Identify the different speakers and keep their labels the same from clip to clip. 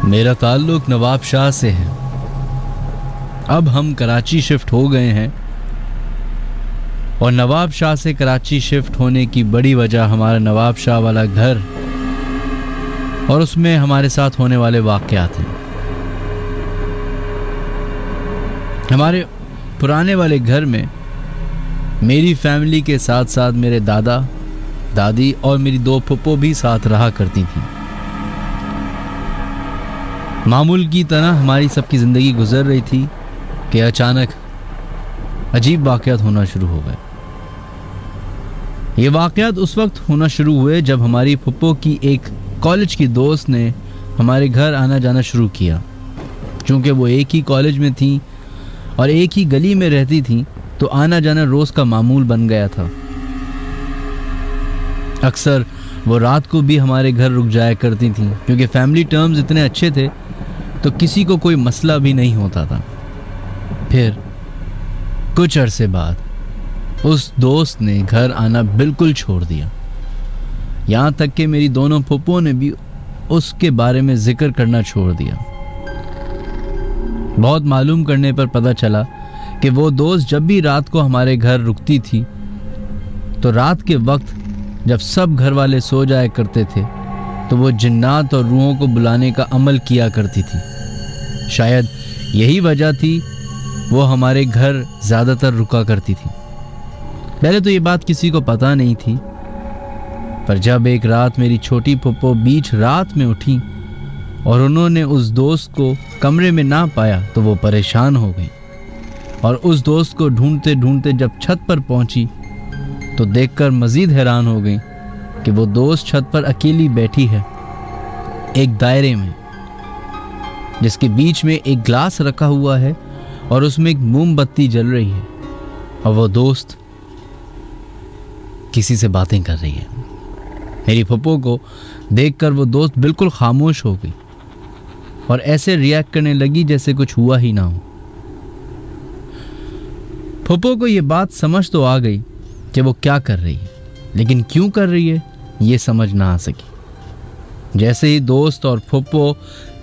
Speaker 1: मेरा ताल्लुक नवाब शाह से है। अब हम कराची शिफ्ट हो गए हैं और नवाब शाह से कराची शिफ्ट होने की बड़ी वजह हमारा नवाब शाह वाला घर और उसमें हमारे साथ होने वाले वाक़यात हैं। हमारे पुराने वाले घर में मेरी फैमिली के साथ साथ मेरे दादा दादी और मेरी 2 फुप्पो भी साथ रहा करती थीं। मामूल की तरह हमारी सबकी ज़िंदगी गुजर रही थी कि अचानक अजीब वाक़यात होना शुरू हो गए। ये वाक़यात उस वक्त होना शुरू हुए जब हमारी फुप्पो की एक कॉलेज की दोस्त ने हमारे घर आना जाना शुरू किया। चूँकि वो एक ही कॉलेज में थी और एक ही गली में रहती थी तो आना जाना रोज़ का मामूल बन गया था। अक्सर वो रात को भी हमारे घर रुक जाया करती थी क्योंकि फैमिली टर्म्स इतने अच्छे थे तो किसी को कोई मसला भी नहीं होता था। फिर कुछ अरसे बाद उस दोस्त ने घर आना बिल्कुल छोड़ दिया। यहाँ तक कि मेरी दोनों फुप्पो ने भी उसके बारे में जिक्र करना छोड़ दिया। बहुत मालूम करने पर पता चला कि वो दोस्त जब भी रात को हमारे घर रुकती थी तो रात के वक्त जब सब घर वाले सो जाया करते थे तो वो जिन्नात और रूहों को बुलाने का अमल किया करती थी। शायद यही वजह थी वो हमारे घर ज़्यादातर रुका करती थी। पहले तो ये बात किसी को पता नहीं थी, पर जब एक रात मेरी छोटी फुप्पो बीच रात में उठी और उन्होंने उस दोस्त को कमरे में ना पाया तो वो परेशान हो गई और उस दोस्त को ढूंढते ढूंढते जब छत पर पहुंची तो देखकर मज़ीद हैरान हो गई कि वो दोस्त छत पर अकेली बैठी है एक दायरे में, जिसके बीच में एक ग्लास रखा हुआ है और उसमें एक मोमबत्ती जल रही है और वो दोस्त किसी से बातें कर रही है। मेरी फुप्पो को देखकर वो दोस्त बिल्कुल खामोश हो गई और ऐसे रिएक्ट करने लगी जैसे कुछ हुआ ही ना हो। फुप्पो को ये बात समझ तो आ गई कि वो क्या कर रही है, लेकिन क्यों कर रही है ये समझ ना आ सकी। जैसे ही दोस्त और फुप्पो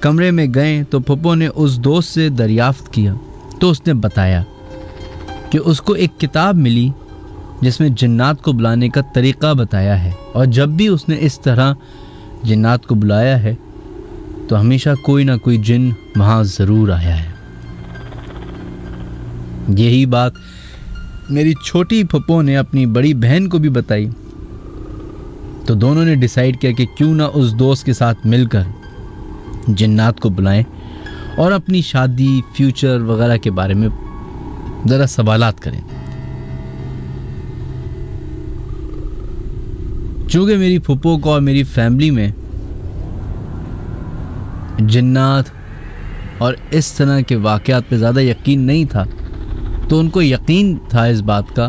Speaker 1: कमरे में गए तो फुप्पो ने उस दोस्त से दरियाफ्त किया तो उसने बताया कि उसको एक किताब मिली जिसमें जिन्नात को बुलाने का तरीक़ा बताया है और जब भी उसने इस तरह जिन्नात को बुलाया है तो हमेशा कोई ना कोई जिन वहाँ ज़रूर आया है। यही बात मेरी छोटी फुप्पो ने अपनी बड़ी बहन को भी बताई तो दोनों ने डिसाइड किया कि क्यों ना उस दोस्त के साथ मिलकर जिन्नात को बुलाएं और अपनी शादी फ्यूचर वगैरह के बारे में ज़रा सवालात करें। चूँकि मेरी फुप्पो को और मेरी फैमिली में जिन्नात और इस तरह के वाक़यात पे ज़्यादा यकीन नहीं था तो उनको यकीन था इस बात का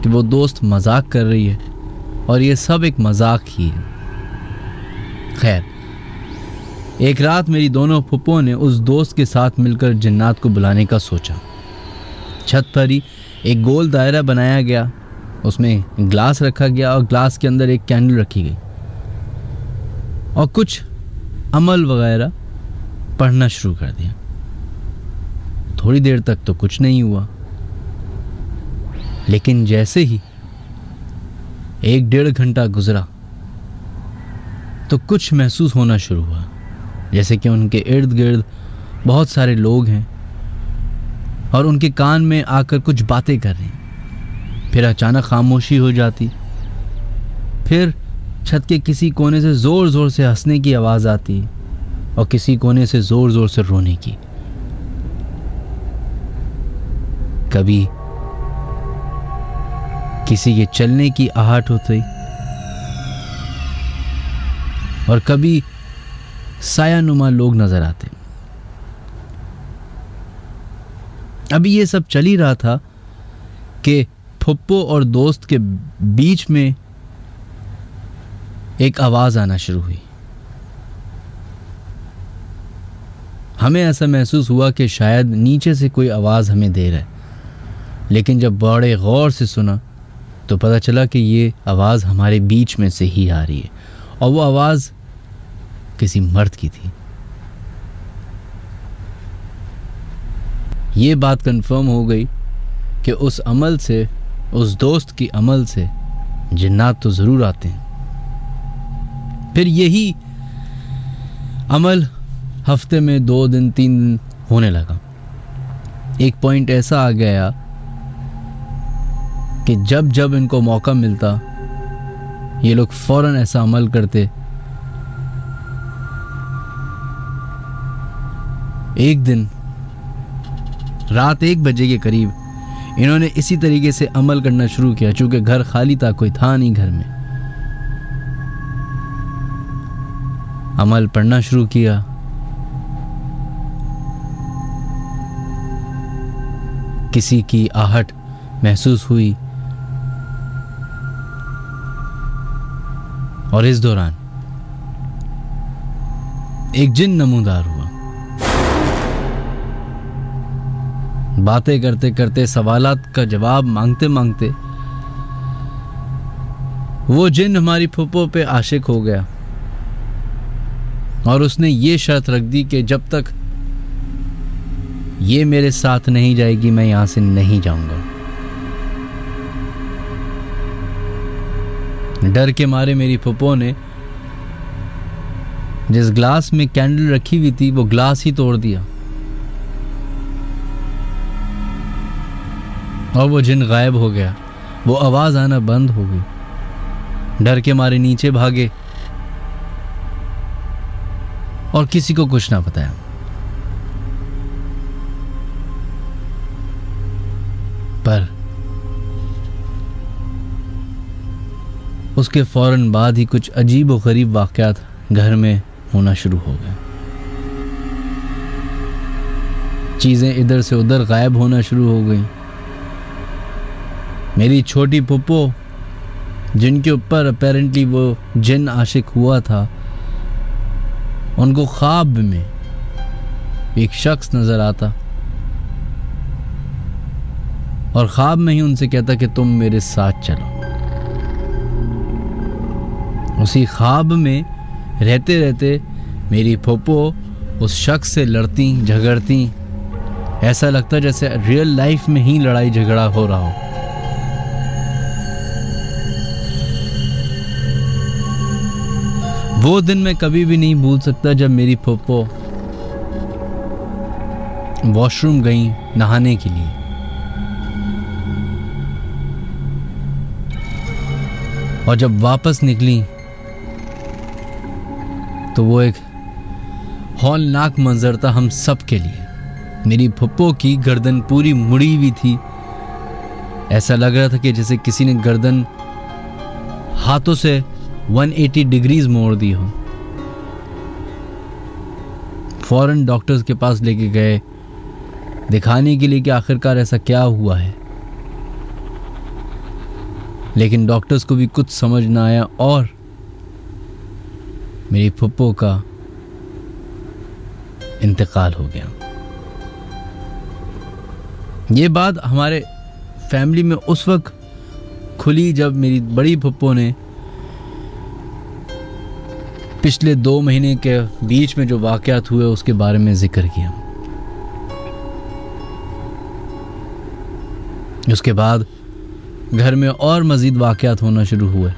Speaker 1: कि वो दोस्त मजाक कर रही है और ये सब एक मजाक ही है। खैर, एक रात मेरी दोनों फुप्पो ने उस दोस्त के साथ मिलकर जिन्नात को बुलाने का सोचा। छत पर ही एक गोल दायरा बनाया गया, उसमें ग्लास रखा गया और ग्लास के अंदर एक कैंडल रखी गई और कुछ अमल वगैरह पढ़ना शुरू कर दिया। थोड़ी देर तक तो कुछ नहीं हुआ, लेकिन जैसे ही 1-1.5 घंटा गुजरा तो कुछ महसूस होना शुरू हुआ, जैसे कि उनके इर्द गिर्द बहुत सारे लोग हैं और उनके कान में आकर कुछ बातें कर रहे हैं। फिर अचानक खामोशी हो जाती, फिर छत के किसी कोने से ज़ोर ज़ोर से हंसने की आवाज़ आती और किसी कोने से ज़ोर ज़ोर से रोने की। कभी किसी के चलने की आहट होती और कभी सायानुमा लोग नजर आते। अभी ये सब चल ही रहा था कि फुप्पो और दोस्त के बीच में एक आवाज आना शुरू हुई। हमें ऐसा महसूस हुआ कि शायद नीचे से कोई आवाज हमें दे रहा है, लेकिन जब बड़े गौर से सुना तो पता चला कि ये आवाज हमारे बीच में से ही आ रही है और वो आवाज किसी मर्द की थी। ये बात कंफर्म हो गई कि उस अमल से, उस दोस्त की अमल से जिन्नात तो ज़रूर आते हैं। फिर यही अमल हफ्ते में 2 दिन 3 दिन होने लगा। एक पॉइंट ऐसा आ गया कि जब जब इनको मौका मिलता ये लोग फौरन ऐसा अमल करते। एक दिन रात 1 बजे के करीब इन्होंने इसी तरीके से अमल करना शुरू किया। चूंकि घर खाली था, कोई था नहीं घर में। अमल पढ़ना शुरू किया। किसी की आहट महसूस हुई और इस दौरान एक जिन नमूदार हुआ। बातें करते करते, सवालात का जवाब मांगते मांगते वो जिन हमारी फूफो पे आशिक हो गया और उसने ये शर्त रख दी कि जब तक ये मेरे साथ नहीं जाएगी मैं यहां से नहीं जाऊंगा। डर के मारे मेरी फूफो ने जिस ग्लास में कैंडल रखी हुई थी वो ग्लास ही तोड़ दिया और वो जिन गायब हो गया। वो आवाज आना बंद हो गई। डर के मारे नीचे भागे और किसी को कुछ ना बताया। पर उसके फौरन बाद ही कुछ अजीब व गरीब वाकयात घर में होना शुरू हो गए। चीजें इधर से उधर गायब होना शुरू हो गई। मेरी छोटी पुप्पो, जिनके ऊपर अपेरेंटली वो जिन आशिक हुआ था, उनको ख्वाब में एक शख्स नजर आता और ख्वाब में ही उनसे कहता कि तुम मेरे साथ चलो। उसी ख्वाब में रहते रहते मेरी फूफो उस शख्स से लड़ती झगड़ती। ऐसा लगता जैसे रियल लाइफ में ही लड़ाई झगड़ा हो रहा हो। वो दिन मैं कभी भी नहीं भूल सकता जब मेरी फूफो वॉशरूम गई नहाने के लिए। और जब वापस निकली तो वो एक हौलनाक मंजर था हम सब के लिए। मेरी फूफो की गर्दन पूरी मुड़ी हुई थी। ऐसा लग रहा था कि जैसे किसी ने गर्दन हाथों से 180 डिग्रीज मोड़ दी हो। फौरन डॉक्टर्स के पास लेके गए दिखाने के लिए कि आखिरकार ऐसा क्या हुआ है, लेकिन डॉक्टर्स को भी कुछ समझ ना आया और मेरी फूफो का इंतकाल हो गया। ये बात हमारे फैमिली में उस वक्त खुली जब मेरी बड़ी फूफो ने पिछले 2 महीने के बीच में जो वाकयात हुए उसके बारे में जिक्र किया। उसके बाद घर में और मजीद वाकयात होना शुरू हुए।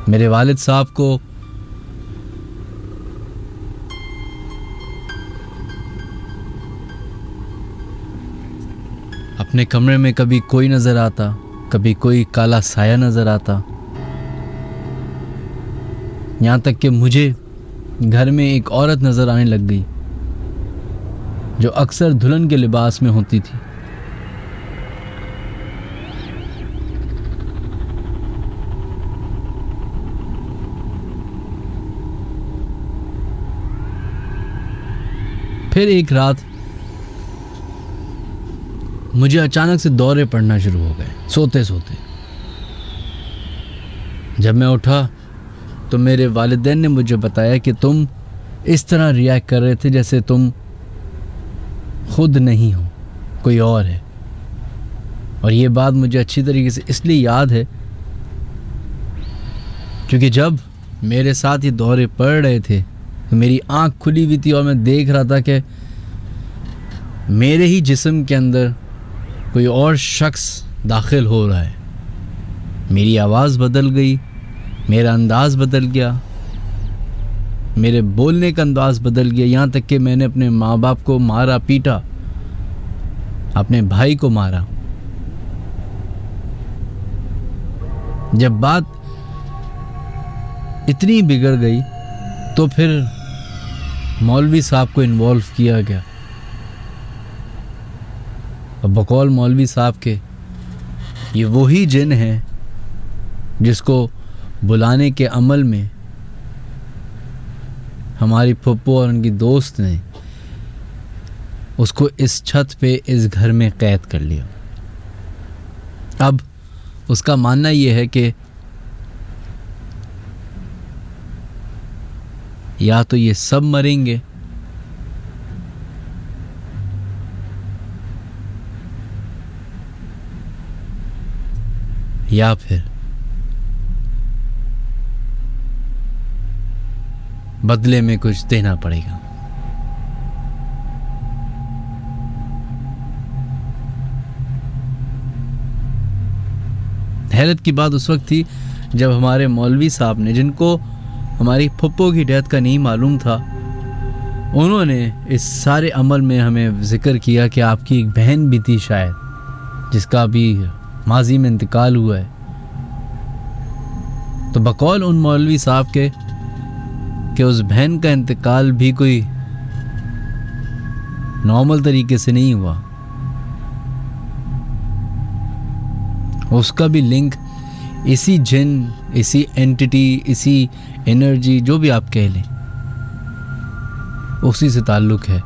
Speaker 1: मेरे वालिद साहब को अपने कमरे में कभी कोई नजर आता, कभी कोई काला साया नजर आता। यहां तक कि मुझे घर में एक औरत नजर आने लग गई जो अक्सर दुल्हन के लिबास में होती थी। फिर एक रात मुझे अचानक से दौरे पड़ना शुरू हो गए सोते सोते। जब मैं उठा तो मेरे वालिदैन ने मुझे बताया कि तुम इस तरह रिएक्ट कर रहे थे जैसे तुम खुद नहीं हो, कोई और है। और ये बात मुझे अच्छी तरीके से इसलिए याद है क्योंकि जब मेरे साथ ये दौरे पड़ रहे थे मेरी आंख खुली हुई थी और मैं देख रहा था कि मेरे ही जिस्म के अंदर कोई और शख्स दाखिल हो रहा है। मेरी आवाज़ बदल गई, मेरा अंदाज़ बदल गया, मेरे बोलने का अंदाज़ बदल गया, यहाँ तक कि मैंने अपने माँ बाप को मारा, पीटा, अपने भाई को मारा। जब बात इतनी बिगड़ गई तो फिर मौलवी साहब को इन्वॉल्व किया गया। और बकौल मौलवी साहब के ये वही जिन है जिसको बुलाने के अमल में हमारी फुप्पो और उनकी दोस्त ने उसको इस छत पे इस घर में कैद कर लिया। अब उसका मानना यह है कि या तो ये सब मरेंगे या फिर बदले में कुछ देना पड़ेगा। हैरत की बात उस वक्त थी जब हमारे मौलवी साहब ने, जिनको हमारी फुप्पो की डेथ का नहीं मालूम था, उन्होंने इस सारे अमल में हमें जिक्र किया कि आपकी एक बहन भी थी शायद, जिसका भी माजी में इंतकाल हुआ है। तो बकौल उन मौलवी साहब के कि उस बहन का इंतकाल भी कोई नॉर्मल तरीके से नहीं हुआ, उसका भी लिंक इसी जिन, इसी एंटिटी, इसी एनर्जी, जो भी आप कह लें, उसी से ताल्लुक है।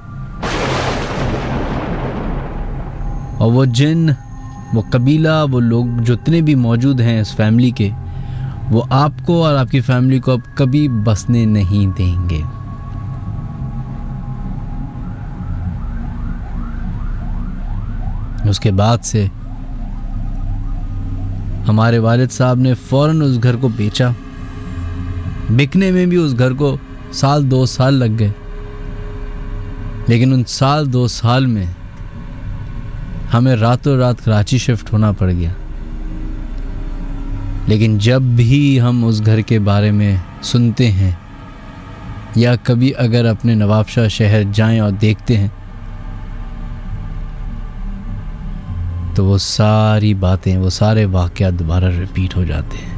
Speaker 1: और वो जिन, वो कबीला, वो लोग जितने भी मौजूद हैं इस फैमिली के, वो आपको और आपकी फैमिली को अब कभी बसने नहीं देंगे। उसके बाद से हमारे वालिद साहब ने फौरन उस घर को बेचा। बिकने में भी उस घर को 1-2 साल लग गए, लेकिन उन 1-2 साल में हमें रातों रात कराची शिफ्ट होना पड़ गया। लेकिन जब भी हम उस घर के बारे में सुनते हैं या कभी अगर अपने नवाबशाह शहर जाएं और देखते हैं, तो वो सारी बातें, वो सारे वाक़यात दोबारा रिपीट हो जाते हैं।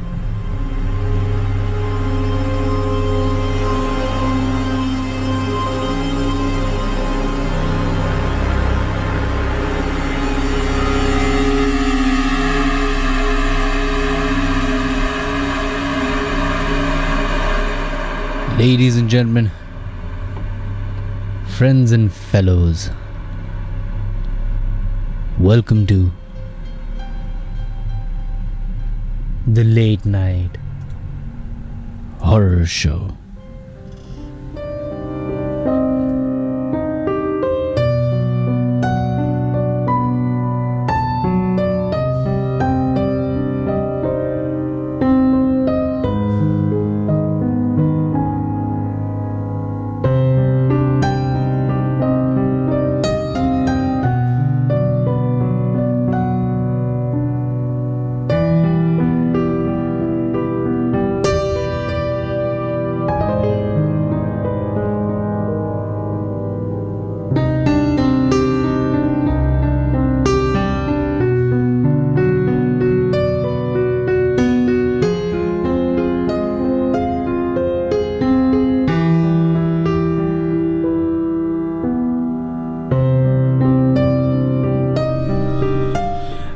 Speaker 1: Ladies and gentlemen, friends and fellows, welcome to the Late Night Horror Show.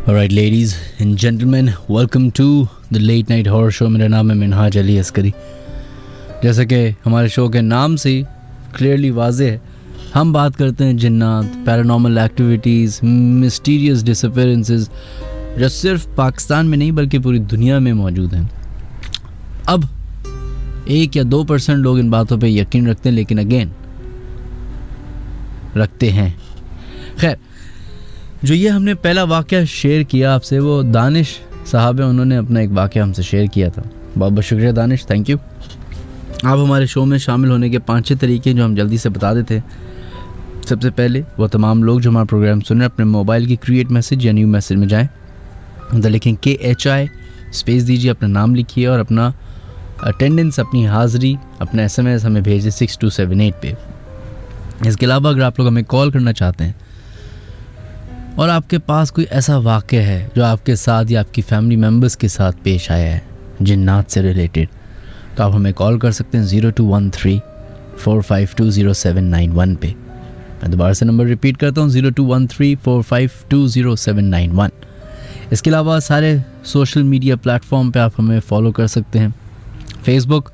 Speaker 1: Alright ladies and gentlemen, welcome to the Late Night Horror Show. मेरा नाम है मिनहाज अली अस्करी। जैसा कि हमारे शो के नाम से क्लियरली वाज़ेह है, हम बात करते हैं जिन्नात, पैरानॉर्मल एक्टिविटीज़, मिस्टीरियस डिसअपीयरेंसेस, जो सिर्फ पाकिस्तान में नहीं बल्कि पूरी दुनिया में मौजूद हैं। अब 1 या 2% लोग इन बातों पे यकीन रखते हैं, लेकिन अगेन रखते हैं। खैर, जो ये हमने पहला वाक़या शेयर किया आपसे, वो दानिश साहब है, उन्होंने अपना एक वाक़या हमसे शेयर किया था। बहुत बहुत शुक्रिया दानिश, थैंक यू। आप हमारे शो में शामिल होने के 5-6 तरीके जो हम जल्दी से बता देते हैं। सबसे पहले वो तमाम लोग जो हमारा प्रोग्राम सुन रहे हैं अपने मोबाइल की क्रिएट मैसेज या न्यू मैसेज में जाएं, अंदर लिखें KHI, स्पेस दीजिए, अपना नाम लिखिए और अपना अटेंडेंस, अपनी हाज़िरी, अपना SMS हमें भेजिए 6278 पे। इसके अलावा अगर आप लोग हमें कॉल करना चाहते हैं और आपके पास कोई ऐसा वाक़या है जो आपके साथ या आपकी फैमिली मेम्बर्स के साथ पेश आया है जिन्नात से रिलेटेड, तो आप हमें कॉल कर सकते हैं 0213-4520791 पे। मैं दोबारा से नंबर रिपीट करता हूँ 0213-4520791। इसके अलावा सारे सोशल मीडिया प्लेटफॉर्म पे आप हमें फॉलो कर सकते हैं, Facebook,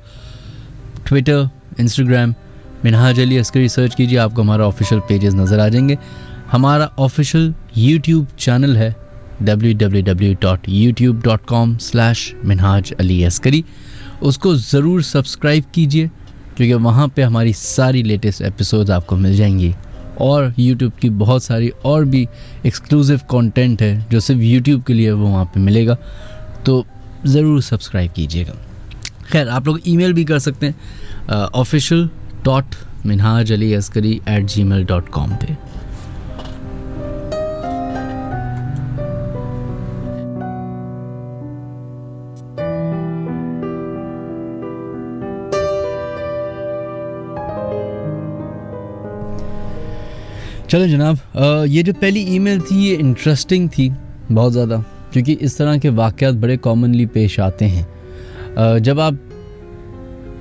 Speaker 1: Twitter, Instagram, Minhaj Ali Askari search कीजिए, आपको हमारा ऑफिशियल पेजेस नज़र आ जाएंगे। हमारा ऑफिशियल यूट्यूब चैनल है www.youtube.com/minhaj-ali-askari, उसको ज़रूर सब्सक्राइब कीजिए क्योंकि वहाँ पे हमारी सारी लेटेस्ट एपिसोड्स आपको मिल जाएंगी और यूट्यूब की बहुत सारी और भी एक्सक्लूसिव कंटेंट है जो सिर्फ यूट्यूब के लिए वो वहाँ पे मिलेगा, तो ज़रूर सब्सक्राइब कीजिएगा। खैर, आप लोग ईमेल भी कर सकते हैं official.minhajaliaskari@gmail.com पे। चलो जनाब, ये जो पहली ईमेल थी ये इंटरेस्टिंग थी बहुत ज़्यादा, क्योंकि इस तरह के वाक़यात बड़े कॉमनली पेश आते हैं जब आप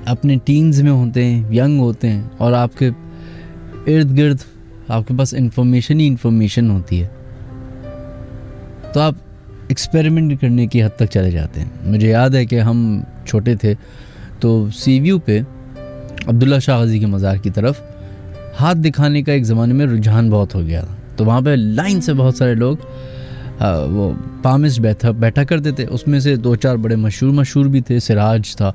Speaker 1: अपने टीन्स में होते हैं, यंग होते हैं और आपके इर्द गिर्द आपके पास इंफॉर्मेशन ही इंफॉर्मेशन होती है, तो आप एक्सपेरिमेंट करने की हद तक चले जाते हैं। मुझे याद है कि हम छोटे थे तो सीव्यू पे अब्दुल्ला शाह गाजी के मज़ार की तरफ हाथ दिखाने का एक ज़माने में रुझान बहुत हो गया था, तो वहाँ पे लाइन से बहुत सारे लोग वो पामिस बैठा करते थे। उसमें से 2-4 बड़े मशहूर भी थे। सिराज था,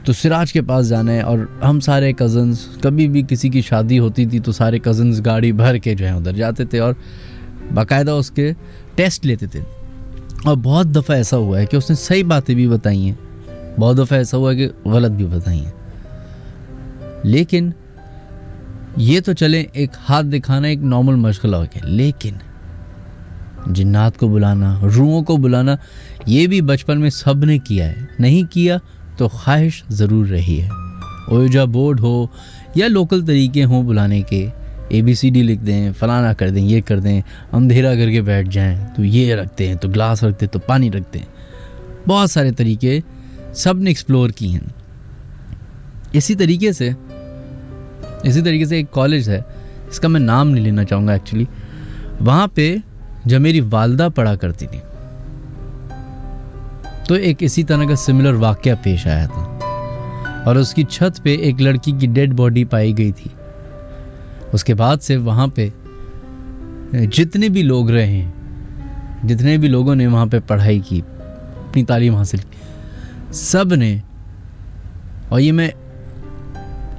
Speaker 1: तो सिराज के पास जाना है और हम सारे कज़न्स, कभी भी किसी की शादी होती थी तो सारे कज़न्स गाड़ी भर के जो है उधर जाते थे और बाकायदा उसके टेस्ट लेते थे। और बहुत दफ़ा ऐसा हुआ है कि उसने सही बातें भी बताई हैं, बहुत दफ़ा ऐसा हुआ है कि गलत भी बताई हैं। लेकिन ये तो चले एक हाथ दिखाना एक नॉर्मल मशगला हो गया, लेकिन जिन्नात को बुलाना, रूहों को बुलाना, ये भी बचपन में सब ने किया है। नहीं किया तो ख्वाहिश ज़रूर रही है। ओजा बोर्ड हो या लोकल तरीके हों बुलाने के, ABCD लिख दें, फलाना कर दें, ये कर दें, अंधेरा करके बैठ जाएं तो ये रखते हैं, तो ग्लास रखते तो पानी रखते हैं। बहुत सारे तरीके सब ने एक्सप्लोर किए हैं। इसी तरीके से एक कॉलेज है, इसका मैं नाम नहीं लेना चाहूँगा एक्चुअली। वहाँ पे जब मेरी वालदा पढ़ा करती थी तो एक इसी तरह का सिमिलर वाक़या पेश आया था और उसकी छत पे एक लड़की की डेड बॉडी पाई गई थी। उसके बाद से वहाँ पे जितने भी लोग रहे हैं, जितने भी लोगों ने वहाँ पे पढ़ाई की, अपनी तालीम हासिल की, सब ने, और ये मैं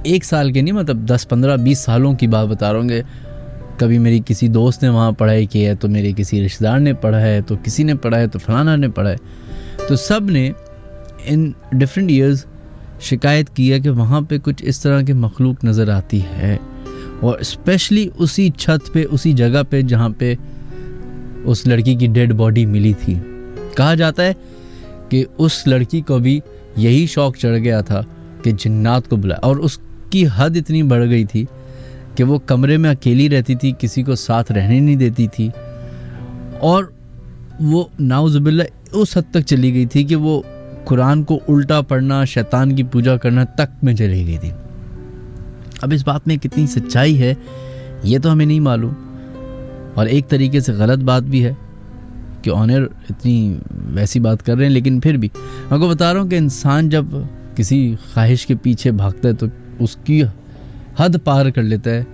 Speaker 1: 1 साल के नहीं, मतलब 10, 15, 20 सालों की बात बता रहा हूँ। कभी मेरी किसी दोस्त ने वहाँ पढ़ाई की है, तो मेरे किसी रिश्तेदार ने पढ़ा है, तो किसी ने पढ़ा है, तो फलाना ने पढ़ा है, तो सब ने इन डिफरेंट ईयर्स शिकायत की है कि वहाँ पे कुछ इस तरह की मखलूक नज़र आती है। और स्पेशली उसी छत पे, उसी जगह पे जहाँ पे उस लड़की की डेड बॉडी मिली थी। कहा जाता है कि उस लड़की को भी यही शौक चढ़ गया था कि जिन्नात को बुलाए, और उसकी हद इतनी बढ़ गई थी कि वो कमरे में अकेली रहती थी, किसी को साथ रहने नहीं देती थी, और वो नाउज़ुबिल्लाह उस हद तक चली गई थी कि वो कुरान को उल्टा पढ़ना, शैतान की पूजा करना तक में चली गई थी। अब इस बात में कितनी सच्चाई है ये तो हमें नहीं मालूम, और एक तरीके से गलत बात भी है कि ऑनर इतनी वैसी बात कर रहे हैं, लेकिन फिर भी मैं आपको बता रहा हूँ कि इंसान जब किसी ख्वाहिश के पीछे भागता है तो उसकी हद पार कर लेता है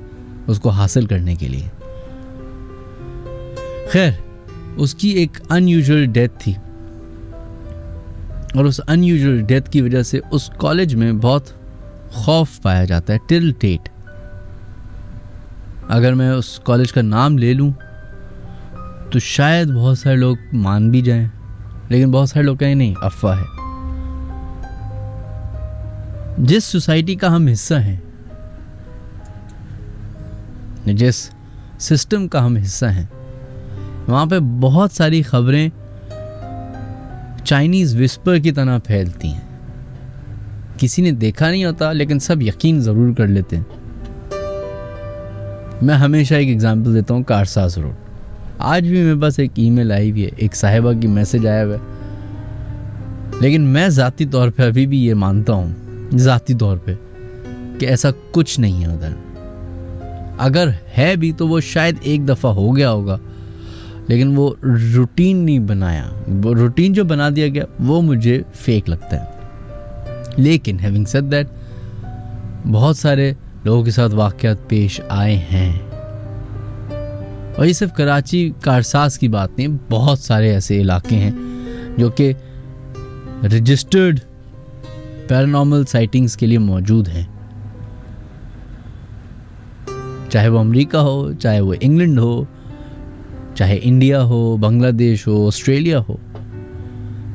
Speaker 1: उसको हासिल करने के लिए। खैर, उसकी एक अनयूजुअल डेथ थी और उस अनयूजुअल डेथ की वजह से उस कॉलेज में बहुत खौफ पाया जाता है, टिल डेट। अगर मैं उस कॉलेज का नाम ले लूं तो शायद बहुत सारे लोग मान भी जाएं, लेकिन बहुत सारे लोग कहें नहीं, अफवाह है। जिस सोसाइटी का हम हिस्सा हैं, जिस सिस्टम का हम हिस्सा हैं, वहाँ पे बहुत सारी खबरें चाइनीज़ विस्पर की तरह फैलती हैं। किसी ने देखा नहीं होता लेकिन सब यकीन ज़रूर कर लेते हैं। मैं हमेशा एक एग्जांपल देता हूँ, कारसाज रोड। आज भी मेरे पास एक ईमेल आई हुई है, एक साहिबा की मैसेज आया हुआ है, लेकिन मैं ज़ाती तौर पे अभी भी ये मानता हूँ, ज़ाती तौर पे, कि ऐसा कुछ नहीं है उधर। अगर है भी तो वो शायद एक दफ़ा हो गया होगा, लेकिन वो रूटीन नहीं बनाया। वो रूटीन जो बना दिया गया वो मुझे फेक लगता है। लेकिन हैविंग सेड दैट, बहुत सारे लोगों के साथ वाक़यात पेश आए हैं, और ये सिर्फ कराची कारसाज की बात नहीं, बहुत सारे ऐसे इलाके हैं जो कि रजिस्टर्ड पैरानॉर्मल साइटिंग्स के लिए मौजूद हैं। चाहे वो अमेरिका हो, चाहे वो इंग्लैंड हो, चाहे इंडिया हो, बांग्लादेश हो, ऑस्ट्रेलिया हो,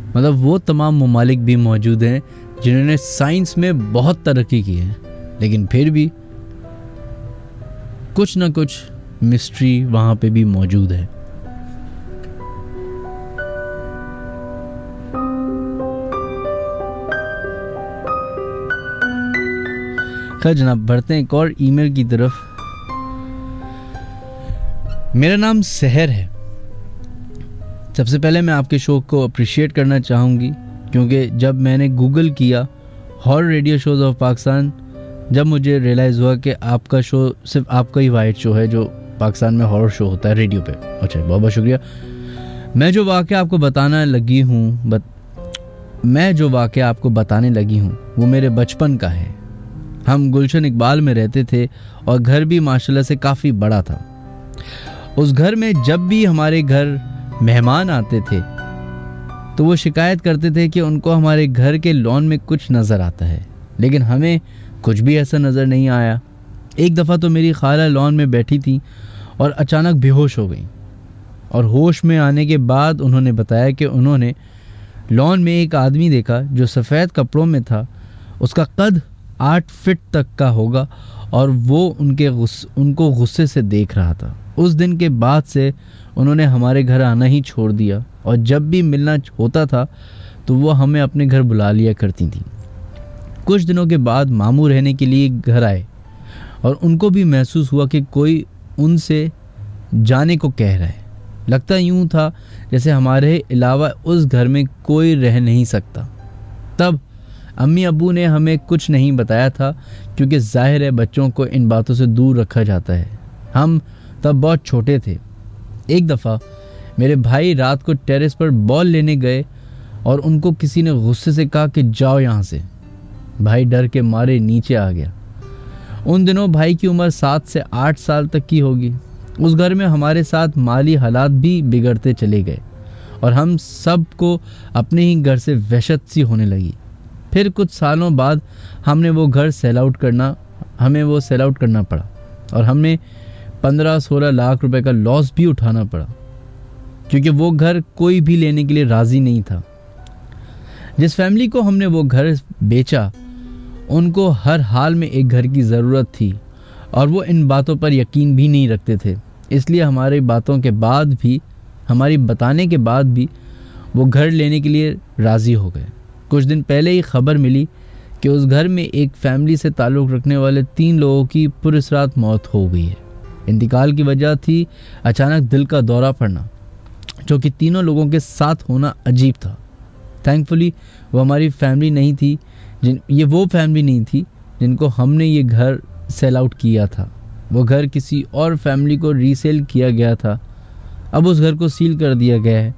Speaker 1: मतलब वो तमाम ममालिक भी मौजूद हैं जिन्होंने साइंस में बहुत तरक्की की है, लेकिन फिर भी कुछ ना कुछ मिस्ट्री वहाँ पे भी मौजूद है। खैर जनाब, बढ़ते हैं एक और ईमेल की तरफ। मेरा नाम सहर है। सबसे पहले मैं आपके शो को अप्रिशिएट करना चाहूँगी, क्योंकि जब मैंने गूगल किया horror radio shows of Pakistan, जब मुझे रियलाइज़ हुआ कि आपका शो सिर्फ आपका ही वाइड शो है जो पाकिस्तान में हॉरर शो होता है रेडियो पे। अच्छा, बहुत बहुत शुक्रिया। मैं जो वाक़या आपको बताने लगी हूँ वो मेरे बचपन का है। हम गुलशन इकबाल में रहते थे और घर भी माशाल्लाह से काफ़ी बड़ा था। उस घर में जब भी हमारे घर मेहमान आते थे तो वो शिकायत करते थे कि उनको हमारे घर के लॉन में कुछ नज़र आता है, लेकिन हमें कुछ भी ऐसा नज़र नहीं आया। एक दफ़ा तो मेरी खाला लॉन में बैठी थी और अचानक बेहोश हो गई, और होश में आने के बाद उन्होंने बताया कि उन्होंने लॉन में एक आदमी देखा जो सफ़ेद कपड़ों में था। उसका कद 8 फीट तक का होगा और वो उनको गुस्से से देख रहा था। उस दिन के बाद से उन्होंने हमारे घर आना ही छोड़ दिया, और जब भी मिलना होता था तो वो हमें अपने घर बुला लिया करती थी। कुछ दिनों के बाद मामू रहने के लिए घर आए और उनको भी महसूस हुआ कि कोई उनसे जाने को कह रहा है। लगता यूं था जैसे हमारे अलावा उस घर में कोई रह नहीं सकता। तब अम्मी अब्बू ने हमें कुछ नहीं बताया था, क्योंकि जाहिर है बच्चों को इन बातों से दूर रखा जाता है। हम तब बहुत छोटे थे। एक दफ़ा मेरे भाई रात को टेरेस पर बॉल लेने गए और उनको किसी ने गुस्से से कहा कि जाओ यहाँ से। भाई डर के मारे नीचे आ गया। उन दिनों भाई की उम्र 7 से 8 साल तक की होगी। उस घर में हमारे साथ माली हालात भी बिगड़ते चले गए और हम सब को अपने ही घर से वहशत सी होने लगी। फिर कुछ सालों बाद हमें वो सेल आउट करना पड़ा और हमें 15-16 लाख रुपए का लॉस भी उठाना पड़ा, क्योंकि वो घर कोई भी लेने के लिए राज़ी नहीं था। जिस फैमिली को हमने वो घर बेचा उनको हर हाल में एक घर की ज़रूरत थी, और वो इन बातों पर यकीन भी नहीं रखते थे। इसलिए हमारी बताने के बाद भी वो घर लेने के लिए राज़ी हो गए। कुछ दिन पहले ही खबर मिली कि उस घर में एक फैमिली से ताल्लुक़ रखने वाले 3 लोगों की पुरस्रात मौत हो गई है। इंतकाल की वजह थी अचानक दिल का दौरा पड़ना, जो कि तीनों लोगों के साथ होना अजीब था। थैंकफुली वो हमारी फैमिली नहीं थी, वो फैमिली नहीं थी जिनको हमने ये घर सेल आउट किया था। वो घर किसी और फैमिली को रीसेल किया गया था। अब उस घर को सील कर दिया गया है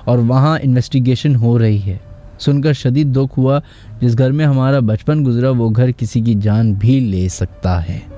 Speaker 1: और वहाँ इन्वेस्टिगेशन हो रही है। सुनकर शदीद दुख हुआ। जिस घर में हमारा बचपन गुजरा वो घर किसी की जान भी ले सकता है।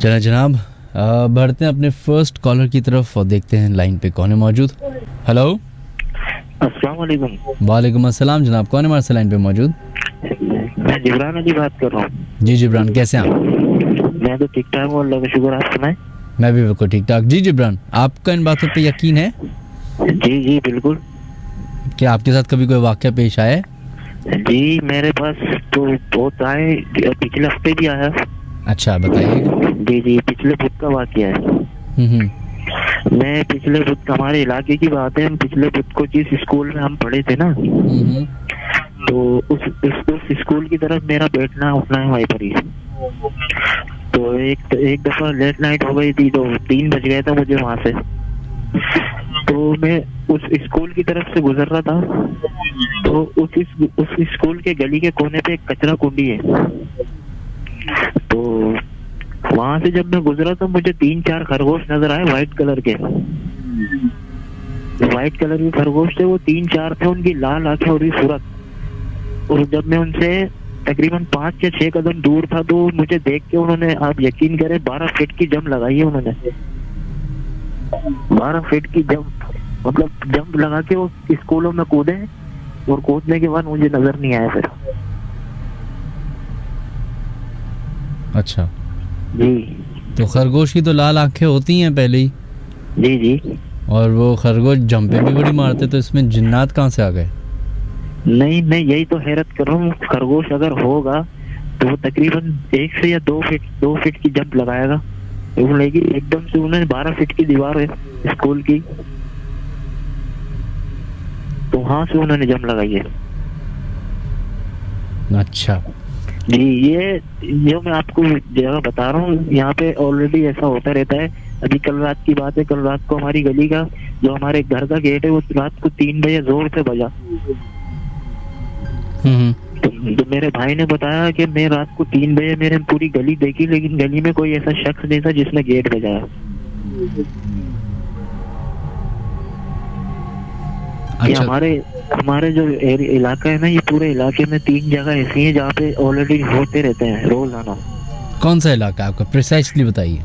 Speaker 1: चलें जनाब, बढ़ते हैं अपने फर्स्ट कॉलर की तरफ और देखते हैं लाइन पे कौन है मौजूद। हेलो,
Speaker 2: अस्सलाम वालेकुम।
Speaker 1: वालेकुम अस्सलाम जनाब, कौन है हमारे से लाइन पे मौजूद?
Speaker 2: मैं जिब्रान अली बात कर रहा हूँ।
Speaker 1: जी जिब्रान, कैसे हैं आप?
Speaker 2: मैं तो ठीक ठाक हूँ, अल्लाह का शुक्र। आप सुनाएं?
Speaker 1: मैं भी बिल्कुल ठीक ठाक। जी जिब्रान, आपका इन बातों पे यकीन है
Speaker 2: जी जी बिल्कुल।
Speaker 1: कि आपके साथ कभी कोई वाक़या पेश आया है?
Speaker 2: जी मेरे पास तो बहुत आए, पिछले हफ्ते भी आया।
Speaker 1: अच्छा बताइएगा।
Speaker 2: जी जी, पिछले बुध का वाकया है। मैं पिछले बुध, हमारे इलाके की बात है, हम पिछले बुध को जिस स्कूल में हम पढ़े थे ना, तो उस स्कूल की तरफ मेरा बैठना उठना है वहीं पर ही। तो एक दफा लेट नाइट हो गई थी, तो 3 बज गया था मुझे वहां से। तो मैं उस स्कूल की तरफ से गुजर रहा था, तो उस स्कूल के गली के कोने पे एक कचरा कुंडी है। तो वहां से जब मैं गुजरा तो मुझे 3-4 खरगोश नजर आए, व्हाइट कलर के। व्हाइट कलर के खरगोश थे वो, 3-4 थे, उनकी लाल आंखें और सूरत। और जब मैं उनसे तकरीबन 5 या 6 कदम दूर था, तो मुझे देख के उन्होंने, आप यकीन करें, 12 फीट की जंप लगाई है उन्होंने। 12 फीट की जंप, मतलब जंप लगा के वो स्कूलों में कूदे, और कूदने के बाद मुझे नजर नहीं आया फिर।
Speaker 1: अच्छा
Speaker 2: जी।
Speaker 1: तो खरगोश की तो लाल आंखें होती हैं पहले ही।
Speaker 2: जी जी।
Speaker 1: और वो खरगोश जंपे भी बड़ी मारते, तो इसमें जिन्नात कहाँ से आ गए?
Speaker 2: नहीं, मैं यही तो हैरत कर रहा हूँ। खरगोश अगर होगा तो वो तकरीबन 1 से या 2 फीट की जंप लगाएगा, लेकिन एकदम से उन्होंने 12 फीट की दीवार है स्कूल की, तो वहां से उन्होंने जंप लगाई है।
Speaker 1: अच्छा
Speaker 2: जी, ये जो मैं आपको जगह बता रहा हूँ, यहाँ पे ऑलरेडी ऐसा होता रहता है। अभी कल रात की बात है, कल रात को हमारी गली का, जो हमारे घर का गेट है, वो रात को 3 बजे जोर से बजा। तो मेरे भाई ने बताया कि मैं रात को 3 बजे मैंने पूरी गली देखी, लेकिन गली में कोई ऐसा शख्स नहीं था जिसने गेट बजाया। ये हमारे जो इलाका है ना, ये पूरे इलाके में 3 जगह ऐसी हैं जहाँ पे ऑलरेडी होते रहते हैं रोजाना।
Speaker 1: कौन सा इलाका आपका, प्रिसाइसली बताइए।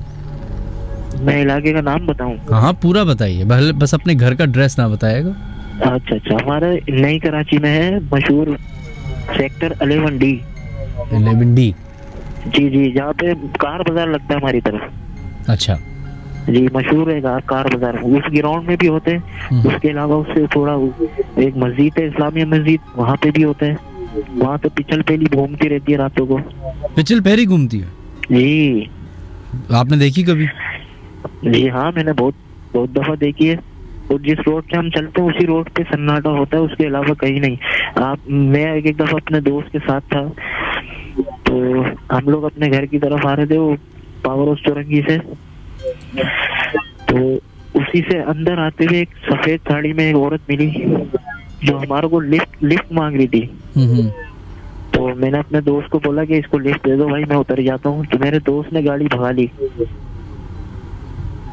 Speaker 2: मैं इलाके का नाम बताऊं?
Speaker 1: हाँ पूरा बताइए, बस अपने घर का एड्रेस ना बताइएगा।
Speaker 2: अच्छा, हमारे नई कराची में है, मशहूर सेक्टर 11D।
Speaker 1: 11D?
Speaker 2: जी जी, जहाँ पे कार बाजार लगता है हमारी तरफ।
Speaker 1: अच्छा
Speaker 2: जी, मशहूर है कार बाजार। उस ग्राउंड में भी होते हैं। उसके अलावा उससे थोड़ा एक मस्जिद है, इस्लामिया मस्जिद, वहाँ पे भी होते हैं। वहाँ तो पिछल पहली घूमती रहती है रातों को।
Speaker 1: पिछल पहरी घूमती है? जी। आपने देखी कभी?
Speaker 2: जी हाँ, मैंने बहुत दफा देखी है। और जिस रोड से हम चलते हैं उसी रोड पे सन्नाटा होता है, उसके अलावा कहीं नहीं। मैं एक दफा अपने दोस्त के साथ था, तो हम लोग अपने घर की तरफ आ रहे थे, वो पावर हाउस चौरंगी से। तो उसी से अंदर आते हुए एक सफेद साड़ी में एक औरत मिली, जो हमारे को लिफ्ट मांग रही थी। तो मैंने अपने दोस्त को बोला कि इसको लिफ्ट दे दो भाई, मैं उतर जाता हूँ। तो मेरे दोस्त ने गाड़ी भगा ली।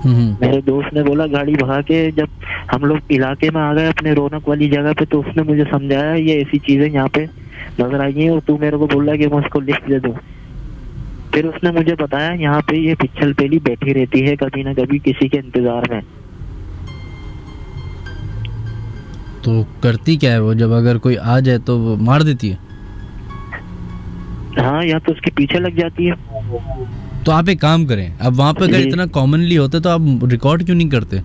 Speaker 2: मेरे दोस्त ने बोला गाड़ी भगा के, जब हम लोग इलाके में आ गए अपने रौनक वाली जगह पे, तो उसने मुझे समझाया ये ऐसी चीजें यहाँ पे नजर आई हैं, और तू मेरे को बोल रहा है कि मैं उसको लिफ्ट दे दूं। फिर उसने मुझे बताया यहाँ पे ये पिछल पेली बैठी रहती है कभी ना कभी किसी के इंतजार में।
Speaker 1: तो करती क्या है वो, जब अगर कोई आ जाए तो वो मार देती है?
Speaker 2: हाँ, या तो उसके पीछे लग जाती है।
Speaker 1: तो आप एक काम करें, अब वहाँ पे अगर इतना कॉमनली होता तो आप रिकॉर्ड क्यों नहीं करते?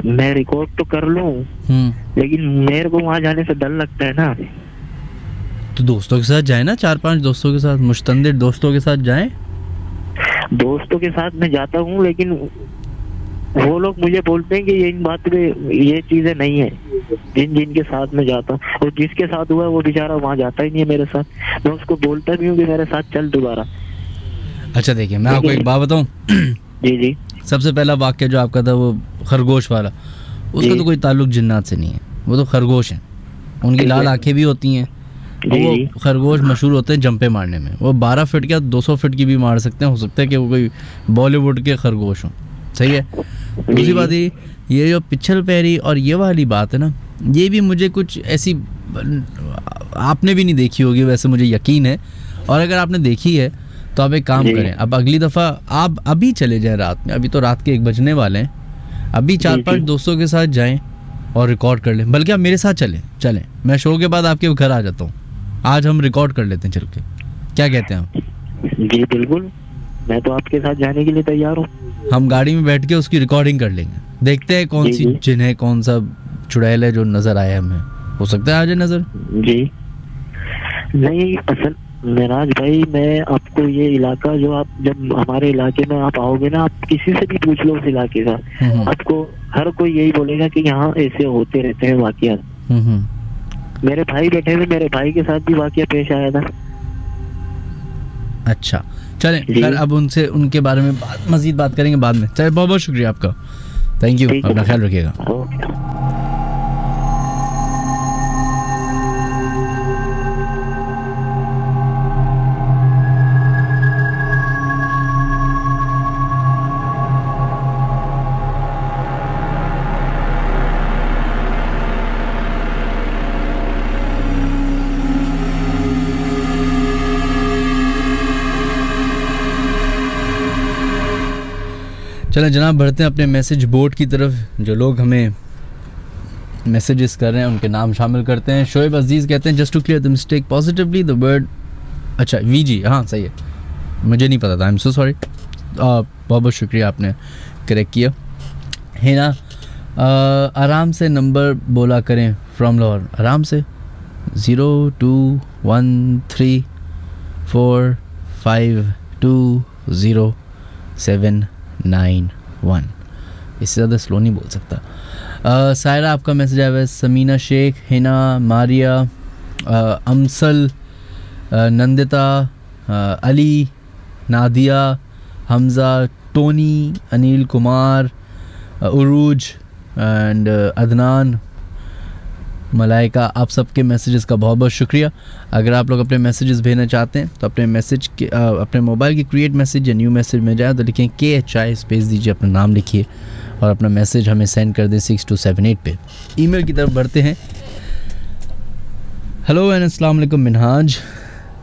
Speaker 2: मैं रिकॉर्ड तो कर लूं, लेकिन मेरे को वहाँ जाने से डर लगता है ना।
Speaker 1: तो दोस्तों के साथ जाए ना, 4-5 दोस्तों के साथ, मुश्तंदिर दोस्तों के साथ जाएं।
Speaker 2: दोस्तों के साथ मैं जाता हूँ, लेकिन वो लोग मुझे बोलते हैं कि ये इन बात पे ये चीजें नहीं है। जिनके साथ मैं जाता हूँ, और जिसके साथ हुआ वो बेचारा वहाँ जाता ही नहीं है मेरे साथ। मैं उसको बोलता भी हूँ कि मेरे साथ चल दोबारा।
Speaker 1: अच्छा देखिए, मैं आपको एक बात बताऊं।
Speaker 2: जी जी। सबसे
Speaker 1: पहला वाक्य जो आपका था वो खरगोश वाला, उसका तो कोई ताल्लुक जिन्नात से नहीं है, वो तो खरगोश हैं। उनकी लाल आंखें भी होती हैं। वो खरगोश मशहूर होते हैं जंपे मारने में। वो 12 फीट क्या 200 फीट की भी मार सकते हैं। हो सकता है कि वो कोई बॉलीवुड के खरगोश हों। सही है। दूसरी बात ये जो पिछल पैरी और ये वाली बात है ना, ये भी मुझे कुछ ऐसी आपने भी नहीं देखी होगी, वैसे मुझे यकीन है। और अगर आपने देखी है तो आप एक काम
Speaker 2: जी।
Speaker 1: करें, अब अगली दफ़ा आप अभी चले जाएं रात में, अभी तो रात के 1 बजने वाले हैं, अभी 4-5
Speaker 2: जी।
Speaker 1: दोस्तों के साथ जाएं और रिकॉर्ड कर लें। बल्कि आप मेरे साथ चलें, मैं शो के बाद आपके घर आ जाता हूँ, आज हम रिकॉर्ड कर लेते हैं चल के, क्या कहते हैं आप?
Speaker 2: जी बिल्कुल, मैं तो आपके साथ जाने के लिए तैयार हूँ।
Speaker 1: हम गाड़ी में बैठ के उसकी रिकॉर्डिंग कर लेंगे, देखते हैं कौन
Speaker 2: जी,
Speaker 1: सी
Speaker 2: जी।
Speaker 1: जिन है, कौन सा चुड़ैल है जो नज़र आया हमें, हो सकता है आ जाए नज़र।
Speaker 2: जी नहीं, असल मिराज भाई, मैं आपको ये इलाका, जो आप जब हमारे इलाके में आप आओगे ना, आप किसी से भी पूछ लो उस इलाके का, आपको हर कोई यही बोलेगा कि यहाँ ऐसे होते रहते हैं वाकयात। मेरे भाई बैठे हुए, मेरे भाई के साथ भी वाकया पेश आया था।
Speaker 1: अच्छा चलें,
Speaker 2: जी।
Speaker 1: खैर अब उनसे उनके बारे में मजीद बात करेंगे बाद में। चलिए, बहुत बहुत शुक्रिया आपका, थैंक यू,
Speaker 2: ठीक है।
Speaker 1: अपना ख्याल रखिएगा।
Speaker 2: ओके।
Speaker 1: चलें जनाब, बढ़ते हैं अपने मैसेज बोर्ड की तरफ। जो लोग हमें मैसेजेस कर रहे हैं उनके नाम शामिल करते हैं। शोएब अजीज़ कहते हैं, just to clear the mistake positively the word, अच्छा वीजी, हाँ सही है, मुझे नहीं पता था, आई एम सो सॉरी। बहुत बहुत शुक्रिया, आपने करेक्ट किया है ना। आराम से नंबर बोला करें फ्रॉम लाहौर, आराम से 0213452079 इससे ज़्यादा स्लो नहीं बोल सकता। सायरा आपका मैसेज आया है, Samina Sheikh, Hina, Maria, अमसल, Nandita, Ali, Nadia, Hamza, Tony, Anil Kumar, Urooj and Adnan, Malaika, आप सबके मैसेजेस का बहुत बहुत शुक्रिया। अगर आप लोग अपने मैसेजेस भेजना चाहते हैं तो अपने मैसेज के अपने मोबाइल की क्रिएट मैसेज या न्यू मैसेज में जाए तो लिखें KHI स्पेस दीजिए, अपना नाम लिखिए और अपना मैसेज हमें सेंड कर दें 6278 पे। ईमेल की तरफ बढ़ते हैं। हेलो एंड अस्सलाम वालेकुम Minhaj,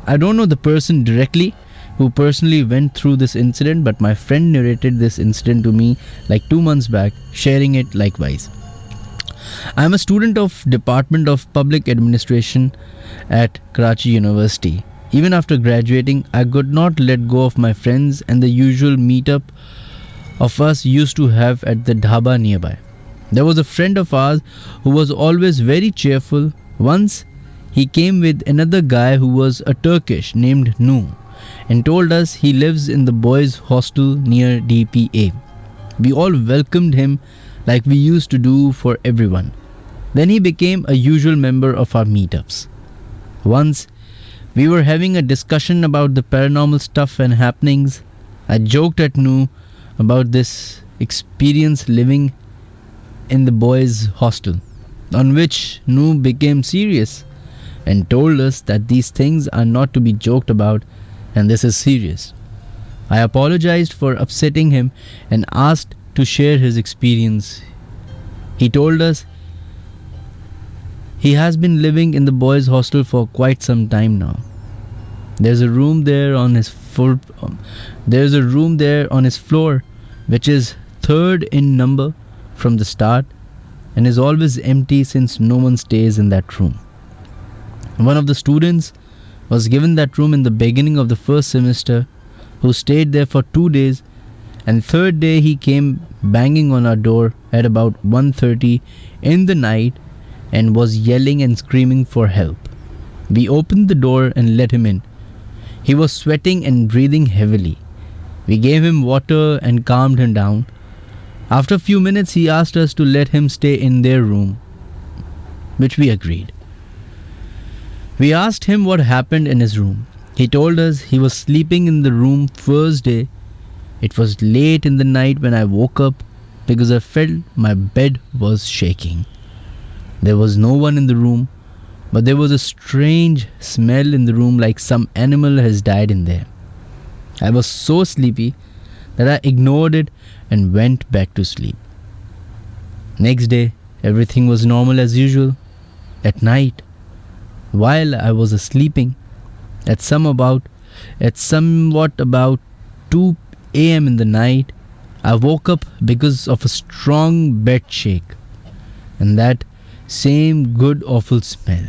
Speaker 1: I don't know the person directly who personally went through this incident, but my friend narrated this incident to me like 2 months back, sharing it likewise. I am a student of Department of Public Administration at Karachi University. Even after graduating, I could not let go of my friends and the usual meetup of us used to have at the dhaba nearby. There was a friend of ours who was always very cheerful. Once, he came with another guy who was a Turkish named Noor and told us he lives in the boys' hostel near DPA. We all welcomed him like we used to do for everyone. Then he became a usual member of our meetups. Once, we were having a discussion about the paranormal stuff and happenings. I joked at Nu about this experience living in the boys' hostel, on which Nu became serious and told us that these things are not to be joked about and this is serious. I apologized for upsetting him and asked to share his experience. He told us he has been living in the boys' hostel for quite some time now. There's a room there on his floor which is third in number from the start and is always empty since no one stays in that room. One of the students was given that room in the beginning of the first semester, who stayed there for 2 days, and third day he came banging on our door at about 1:30 in the night and was yelling and screaming for help. We opened the door and let him in. He was sweating and breathing heavily. We gave him water and calmed him down. After a few minutes he asked us to let him stay in their room, which we agreed. We asked him what happened in his room. He told us he was sleeping in the room first day. It was late in the night when I woke up because I felt my bed was shaking. There was no one in the room, but there was a strange smell in the room like some animal has died in there. I was so sleepy that I ignored it and went back to sleep. Next day, everything was normal as usual. At night, while I was sleeping, at some about At somewhat about 2 a.m. in the night, I woke up because of a strong bed shake and that same good awful smell.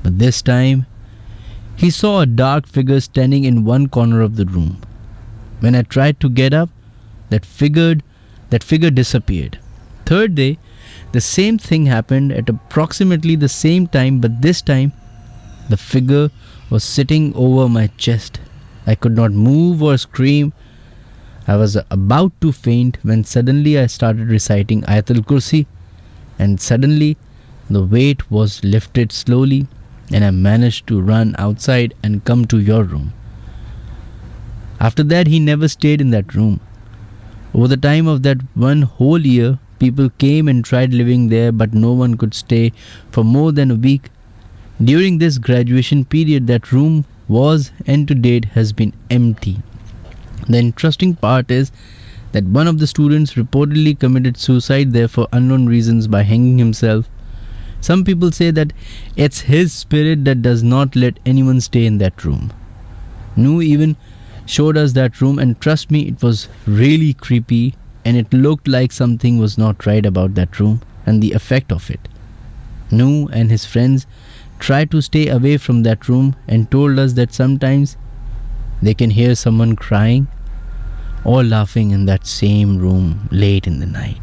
Speaker 1: But this time, he saw a dark figure standing in one corner of the room. When I tried to get up, that figure disappeared. Third day, the same thing happened at approximately the same time, but this time, the figure was sitting over my chest. I could not move or scream. I was about to faint when suddenly I started reciting Ayatul Kursi, and suddenly the weight was lifted slowly and I managed to run outside and come to your room. After that, he never stayed in that room. Over the time of that one whole year, people came and tried living there, but no one could stay for more than a week. During this graduation period, that room was and to date has been empty. The interesting part is that one of the students reportedly committed suicide there for unknown reasons by hanging himself. Some people say that it's his spirit that does not let anyone stay in that room. Nu even showed us that room, and trust me, it was really creepy and it looked like something was not right about that room and the effect of it. Nu and his friends tried to stay away from that room and told us that sometimes they can hear someone crying or laughing in that same room late in the night.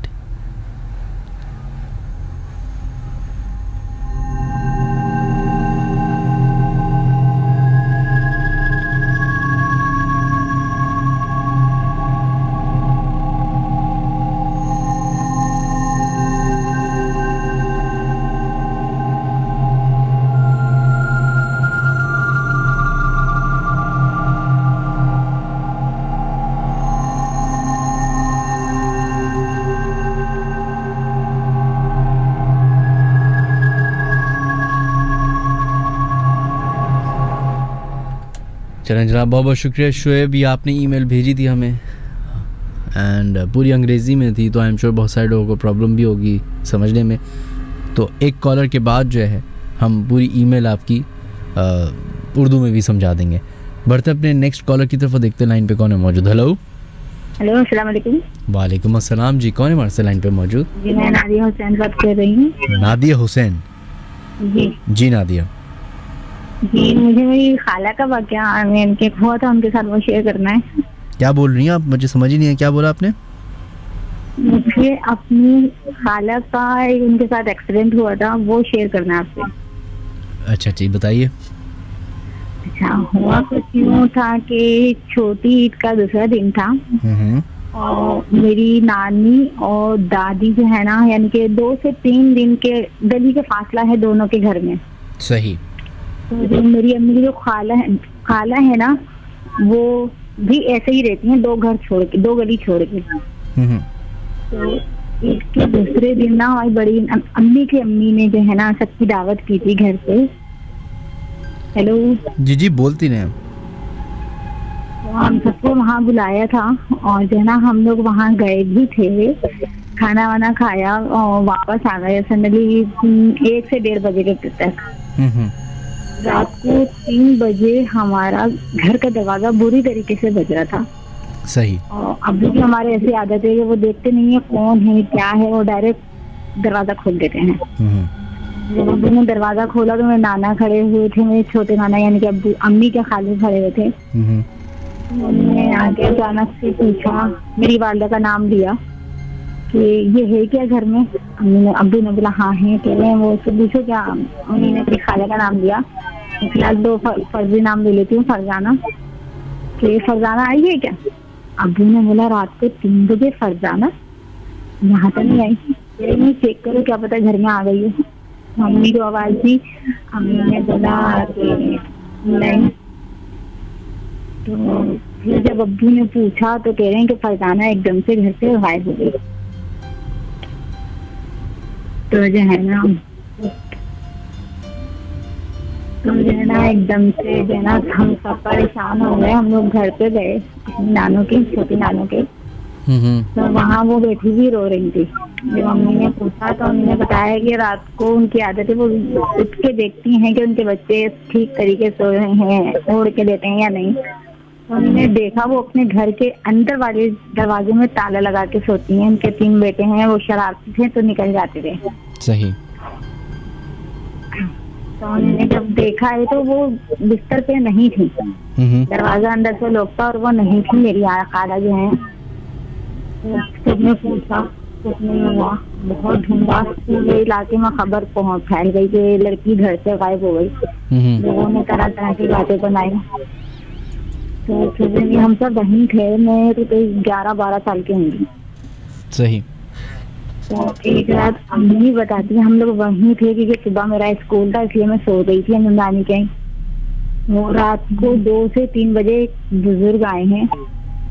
Speaker 1: चलें जनाब, बहुत बहुत शुक्रिया शुएब, ये आपने email भेजी थी हमें एंड पूरी अंग्रेज़ी में थी, तो आई एम श्योर बहुत सारे लोगों को प्रॉब्लम भी होगी समझने में. तो एक कॉलर के बाद जो है हम पूरी ईमेल आपकी उर्दू में भी समझा देंगे. बढ़ते अपने नेक्स्ट कॉलर की तरफ, देखते लाइन पे कौन है मौजूद. हेलो
Speaker 3: हेलो, अस्सलाम वालेकुम.
Speaker 1: वालेकुम अस्सलाम जी, कौन है हमारे से लाइन पे मौजूद?
Speaker 3: जी मैं नादिया हुसैन बात कर रही हूँ.
Speaker 1: नादिया हुसैन जी नादिया
Speaker 3: जी, मुझे मेरी खाला का वाक़या उनके हुआ था, उनके साथ वो शेयर करना है.
Speaker 1: क्या बोल रही हैं आप? मुझे समझ ही नहीं है, क्या बोला आपने?
Speaker 3: मुझे अपनी खाला का उनके साथ एक्सीडेंट हुआ था, वो शेयर करना है आपसे.
Speaker 1: अच्छा जी, बताइए.
Speaker 3: अच्छा, हुआ कुछ यूँ था कि छोटी ईद का दूसरा दिन था और मेरी नानी और दादी जो है ना, यानी कि 2 से 3 दिन के गली के फासला है दोनों के घर में.
Speaker 1: सही.
Speaker 3: तो जो मेरी अम्मी की जो खाला है ना, वो भी ऐसे ही रहती हैं, 2 घर छोड़ के, 2 गली छोड़ के. तो इसके दूसरे दिन ना हमारी बड़ी अम्मी की अम्मी ने जो है ना सबकी दावत की थी घर पे. हेलो
Speaker 1: जी जी, बोलती नहीं.
Speaker 3: तो हम सबको वहाँ बुलाया था और जो है ना हम लोग वहाँ गए भी थे, खाना वाना खाया और वापस आ गए जनरली 1 से 1:30 बजे के तक. रात को 3 बजे हमारा घर का दरवाजा बुरी तरीके से बज रहा था.
Speaker 1: सही.
Speaker 3: और अभी भी हमारे ऐसी आदत है कि वो देखते नहीं है कौन है क्या है, वो डायरेक्ट दरवाजा खोल देते हैं. जब अभी ने दरवाजा खोला तो मेरे नाना खड़े हुए थे, मेरे छोटे नाना यानी कि अब्बू अम्मी के खाले खड़े हुए थे. उन्होंने आके अचानक से पूछा, मेरी वालिदा का नाम लिया कि ये है क्या घर में. अब्बू ने बोला हाँ है. कह रहे हैं वो उससे पूछो क्या. उन्होंने अपनी खाला का नाम लिया. फिलहाल 2 फर्जी नाम ले लेती हूँ. फरजाना, कि फरजाना आई है क्या. अब्बू ने बोला रात को 3 बजे फरजाना यहाँ तो नहीं आई. मैं चेक करो क्या पता घर में आ गई है. मम्मी को आवाज दी, अम्मी ने बोला नहीं. तो फिर जब अब्बू ने पूछा तो कह रहे हैं कि फरजाना एकदम से घर से गायब हो गई. तो जो है ना एकदम से जो है ना हम सब परेशान हो गए. हम लोग घर पे गए अपनी नानों की, छोटी नानों के. तो वहाँ वो बैठी भी रो रही थी। जब मम्मी ने पूछा तो उन्होंने बताया कि रात को उनकी आदत है, वो उठ के देखती हैं कि उनके बच्चे ठीक तरीके से सो रहे हैं, ओढ़ के देते हैं या नहीं। तो उन्होंने देखा वो अपने घर के अंदर वाले दरवाजे में ताला लगा के सोती हैं। उनके 3 बेटे हैं, वो शरारती थे तो निकल जाते थे।
Speaker 1: सही।
Speaker 3: तो उन्होंने जब देखा है तो वो बिस्तर पे नहीं थी, दरवाजा अंदर से लॉक था और वो नहीं थी। मेरी खाला जो है, सबने पूछा, कुछ नहीं हुआ। बहुत ढूंढा, पूरे इलाके में खबर फैल गई कि लड़की घर से गायब हो गई। लोगों ने तरह तरह की बातें बनाई। तो फिर हम सब वहीं थे, मैं तो 11-12 साल की होंगी।
Speaker 1: सही।
Speaker 3: तो एक रात अम्मी बताती है, हम लोग वहीं थे क्योंकि सुबह मेरा स्कूल था, इसलिए मैं सो गई थी नानी के। वो रात को 2 से 3 बजे बुजुर्ग आए हैं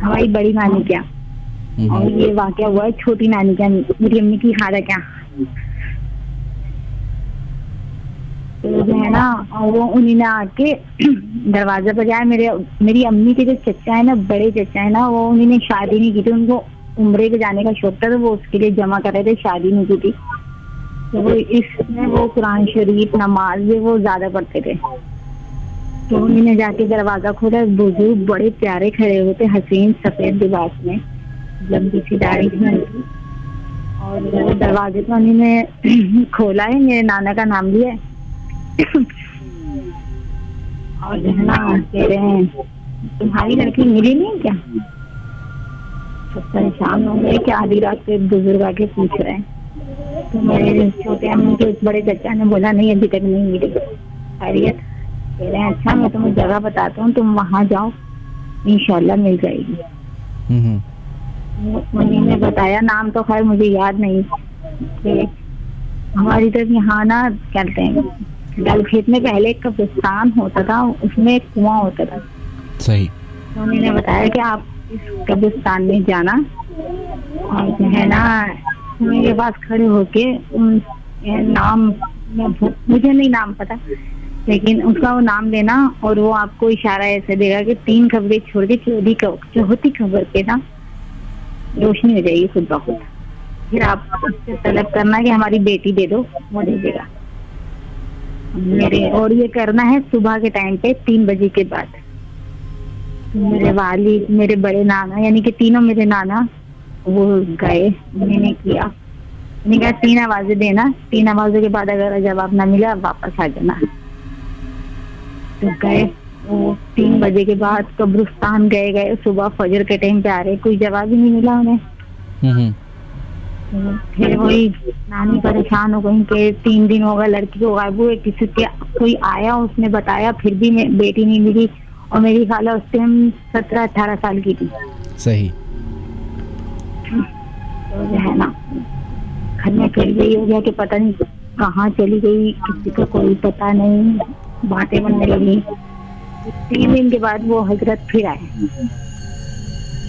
Speaker 3: हमारी बड़ी नानी क्या, और ये वाकया हुआ है छोटी नानी क्या, मेरी अम्मी की खाला क्या। तो जो है ना, वो उन्हीं ने आके दरवाजा बजाया। मेरी अम्मी के जो चचा है ना, बड़े चचा है ना, वो उन्हीं ने शादी नहीं की थी। उनको उम्रे पे जाने का शौक था, तो वो उसके लिए जमा कर रहे थे, शादी नहीं की थी। तो वो इसमें वो कुरान शरीफ नमाज वो ज्यादा पढ़ते थे। तो उन्हीं ने जाके दरवाजा खोला। बुजुर्ग बड़े प्यारे खड़े हुए थे, हसीन सफेद लिबास में, लंबी सी दाढ़ी थी उनकी। और दरवाजे को उन्हीं ने खोला है, मेरे नाना का नाम लिया और जो है ना कह रहे हैं, तुम्हारी लड़की मिली नहीं क्या? सब परेशान हो गए कि आधी रात पे बुजुर्ग आके पूछ रहे हैं। तो मेरे छोटे अम्मी के बड़े चचा ने बोला नहीं, अभी तक नहीं मिली खैरियत। कह रहे हैं अच्छा, मैं तुम्हें जगह बताता हूँ, तुम वहाँ जाओ, इंशाल्लाह मिल जाएगी। उन्होंने बताया, नाम तो खैर मुझे याद नहीं। हमारी तरफ यहाँ ना कहते हैं, डल खेत में पहले एक कब्रिस्तान होता था, उसमें एक कुआं होता था।
Speaker 1: सही।
Speaker 3: तो उन्होंने बताया कि आप इस कब्रिस्तान में जाना और जो है ना मेरे पास खड़े होके नाम, मुझे नहीं नाम पता, लेकिन उसका वो नाम लेना और वो आपको इशारा ऐसे देगा कि 3 खबरें छोड़ के चौथी खबर पे ना रोशनी हो जाएगी खुद ब खुद। फिर आप उससे तलब करना कि हमारी बेटी दे दो, वो दे देगा मेरे। और ये करना है सुबह के टाइम पे 3 बजे के बाद। मेरे वालिद, मेरे बड़े नाना, यानी कि तीनों मेरे नाना वो गए, उन्होंने किया। उन्होंने कहा 3 आवाजें देना, 3 आवाजों के बाद अगर जवाब ना मिला वापस आ जाना। तो गए, वो 3 बजे के बाद कब्रिस्तान गए। सुबह फजर के टाइम पे आ रहे, कोई जवाब ही नहीं मिला उन्हें। फिर वही नानी परेशान हो गई कि 3 दिन हो गए लड़की को गायब हुए, किसी के कोई आया, उसने बताया, फिर भी बेटी नहीं मिली। और मेरी खाला उस टाइम 17-18 साल की थी।
Speaker 1: सही।
Speaker 3: तो जो है ना घर में फिर यही हो गया कि पता नहीं कहाँ चली गई, किसी को कोई पता नहीं, बातें बनने लगी। 3 दिन के बाद वो हजरत फिर आए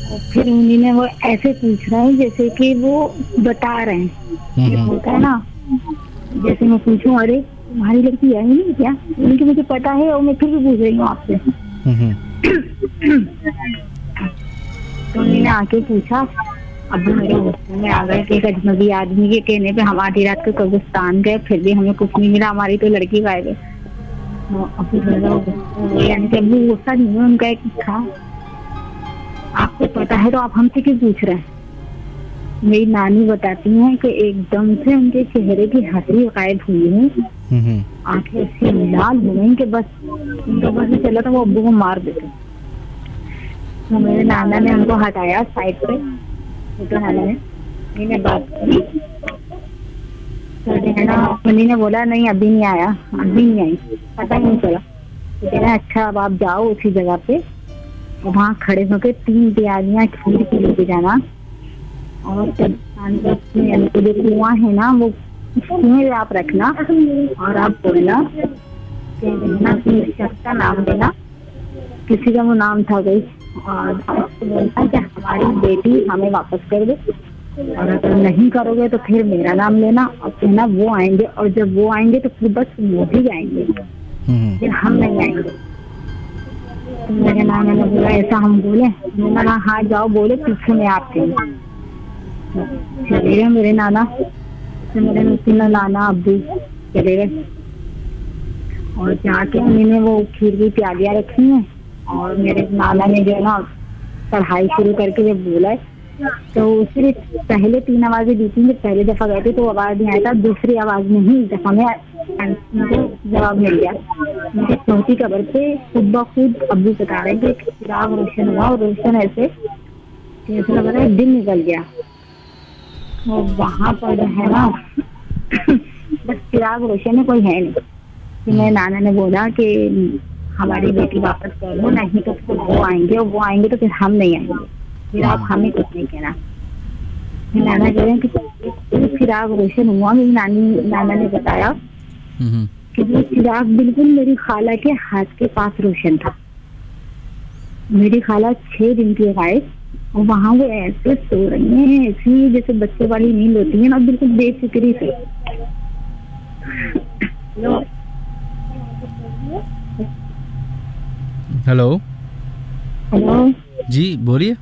Speaker 3: और फिर उन्होंने वो ऐसे पूछ रहे हैं जैसे कि वो बता रहे हैं। ये होता है ना, जैसे मैं पूछूं अरे तुम्हारी लड़की आई नहीं क्या, उनकी मुझे पता है और मैं फिर भी पूछ रही हूँ आपसे। तो उन्होंने आके पूछा, अब मेरे गुस्से में आ गए कि एक अजनबी आदमी के कहने पे हम आधी रात को कब्रिस्तान गए, फिर भी हमें कुछ नहीं मिला, हमारी तो लड़की गायब है। यानी कि अभी गुस्सा नहीं है उनका, एक था आपको पता है तो आप हमसे क्यों पूछ रहे हैं। मेरी नानी बताती हैं कि एकदम से उनके चेहरे की हंसी गायब हुई है, आंखें ऐसी लाल हो गई कि बस उनको बस चला था वो अब्बू को मार देते। तो मेरे नाना ने उनको हटाया साइड पे, तो नाना ने बात करी। तो ना उन्हीं ने बोला नहीं अभी नहीं आया, अभी नहीं आई, पता नहीं चला। तो कहना अच्छा अब आप जाओ उसी जगह पे, वहाँ खड़े होकर 3 प्यालियां खीर की लेके जाना और जो कुआं है ना वो कुएं आप रखना और आप बोलना शख्स का नाम देना, किसी का वो नाम था गई, और बोलना कि हमारी बेटी हमें वापस कर दे, और अगर नहीं करोगे तो फिर मेरा नाम लेना और कहना वो आएंगे, और जब वो आएंगे तो फिर बस वो ही आएंगे, फिर हम नहीं आएंगे। तो मेरे नाना ने बोला ऐसा हम बोले, मैंने कहा हाँ जाओ बोले, पीछे में आपके चले गए मेरे नाना। तो मेरे तीनों नाना अब्बू चले गए और जाके मैंने वो खीर की प्यालियाँ रखी हैं और मेरे नाना ने जो है ना पढ़ाई शुरू करके जब बोला है तो सिर्फ पहले 3 आवाजें दी थी। जब पहले दफा गए थे तो आवाज नहीं आया था, दूसरी आवाज में ही इस दफा में जवाब मिल गया। मुझे चौथी कबर पे खुद ब खुद अब्बू बता रहे थे कि चिराग रोशन हुआ और रोशन ऐसे ऐसा लग रहा है दिन निकल गया। वो वहां पर है ना बस चिराग रोशन है, कोई है नहीं। तो मेरे नाना ने बोला कि हमारी बेटी वापस कर लो, नहीं तो फिर वो आएंगे और वो आएंगे तो फिर हम नहीं आएंगे, फिर आप हमें कुछ नहीं कहना। नाना कह रहे हैं कि चिराग रोशन हुआ। मेरी नाना ने बताया कि वो चिराग बिल्कुल मेरी खाला के हाथ के पास रोशन था। मेरी खाला 6 दिन की गायब और वहाँ वो ऐसे सो रही है, ऐसी जैसे बच्चे वाली नींद होती है ना, बिल्कुल बेफिक्री से।
Speaker 1: हेलो
Speaker 3: हेलो
Speaker 1: जी बोलिए।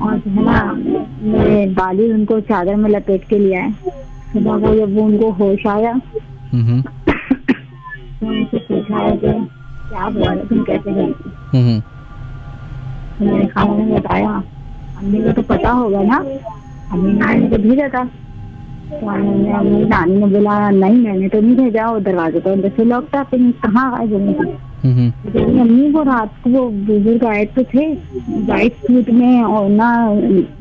Speaker 3: और जो है ना मेरे बाली उनको चादर में लपेट के लिया है। सुबह को जब वो उनको होश आया तो उनसे पूछा है कि क्या हुआ है, तुम कैसे गई थी? तो मेरे खाला ने बताया अम्मी को तो पता होगा ना, अम्मी ने तो भेजा था। तो अम्मी नानी ने बोला नहीं मैंने तो नहीं भेजा, वो दरवाजे पर अंदर से लॉक था, फिर कहाँ आए जल्दी से। अम्मी वो रात को वो बुजुर्ग आए तो थे वाइट सूट में और ना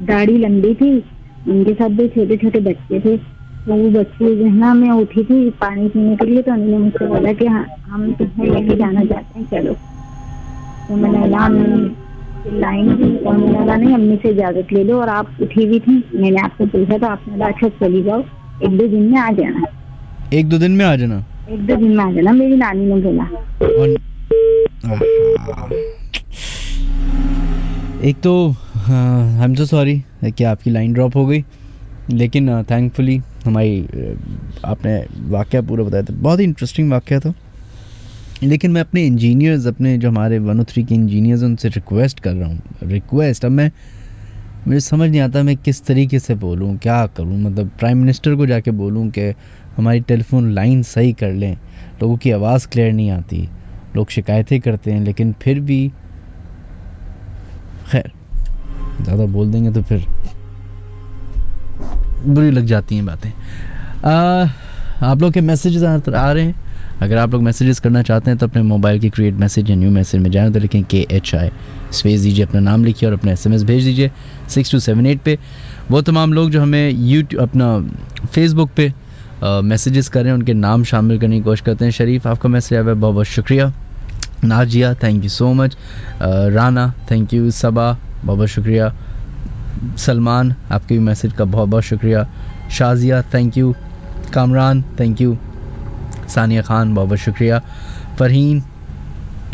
Speaker 3: दाढ़ी लंबी थी, उनके साथ 2 छोटे छोटे बच्चे थे। तो वो बच्चे जो है ना मैं उठी थी पानी पीने के लिए, तो उन्होंने मुझसे बोला कि हाँ हम तुम्हें लेके जाना चाहते हैं चलो। तो मैंने लाइन थी और मैंने बोला नहीं अम्मी से इजाजत ले लो, और आप उठी हुई थी, मैंने आपसे पूछा तो आपने बोला अच्छा चली जाओ, 1-2 दिन में आ जाना।
Speaker 1: 1-2 दिन में आ जाना?
Speaker 3: 1-2 दिन में आ जाना मेरी नानी ने बोला।
Speaker 1: एक तो आई एम सो सॉरी कि आपकी लाइन ड्रॉप हो गई, लेकिन थैंकफुली हमारी आपने वाकया पूरा बताया था, बहुत ही इंटरेस्टिंग वाकया था। लेकिन मैं अपने इंजीनियर्स, अपने जो हमारे 103 के इंजीनियर्स, उनसे रिक्वेस्ट कर रहा हूँ, रिक्वेस्ट। अब मुझे समझ नहीं आता मैं किस तरीके से बोलूँ, क्या करूँ। मतलब प्राइम मिनिस्टर को जाके बोलूँ कि हमारी टेलीफोन लाइन सही कर लें, लोगों की आवाज़ क्लियर नहीं आती, लोग शिकायतें करते हैं, लेकिन फिर भी खैर ज़्यादा बोल देंगे तो फिर बुरी लग जाती हैं बातें। आप लोग के मैसेजेस आ रहे हैं। अगर आप लोग मैसेजेस करना चाहते हैं तो अपने मोबाइल की क्रिएट मैसेज या न्यू मैसेज में जाएँ तो लिखें KHI स्पेस दीजिए, अपना नाम लिखिए और अपना SMS भेज दीजिए 6278 पे। वो तमाम लोग जो हमें यूट्यूब अपना फेसबुक पे मैसेजेस कर रहे हैं उनके नाम शामिल करने की कोशिश करते हैं। शरीफ आपका मैसेज आया है, बहुत बहुत शुक्रिया। Nazia thank you so much. Rana thank you. Saba बहुत बहुत शुक्रिया। सलमान आपके भी मैसेज का बहुत बहुत शुक्रिया। Shazia thank you. Kamran thank you. Sania Khan बहुत बहुत शुक्रिया। फरहीन,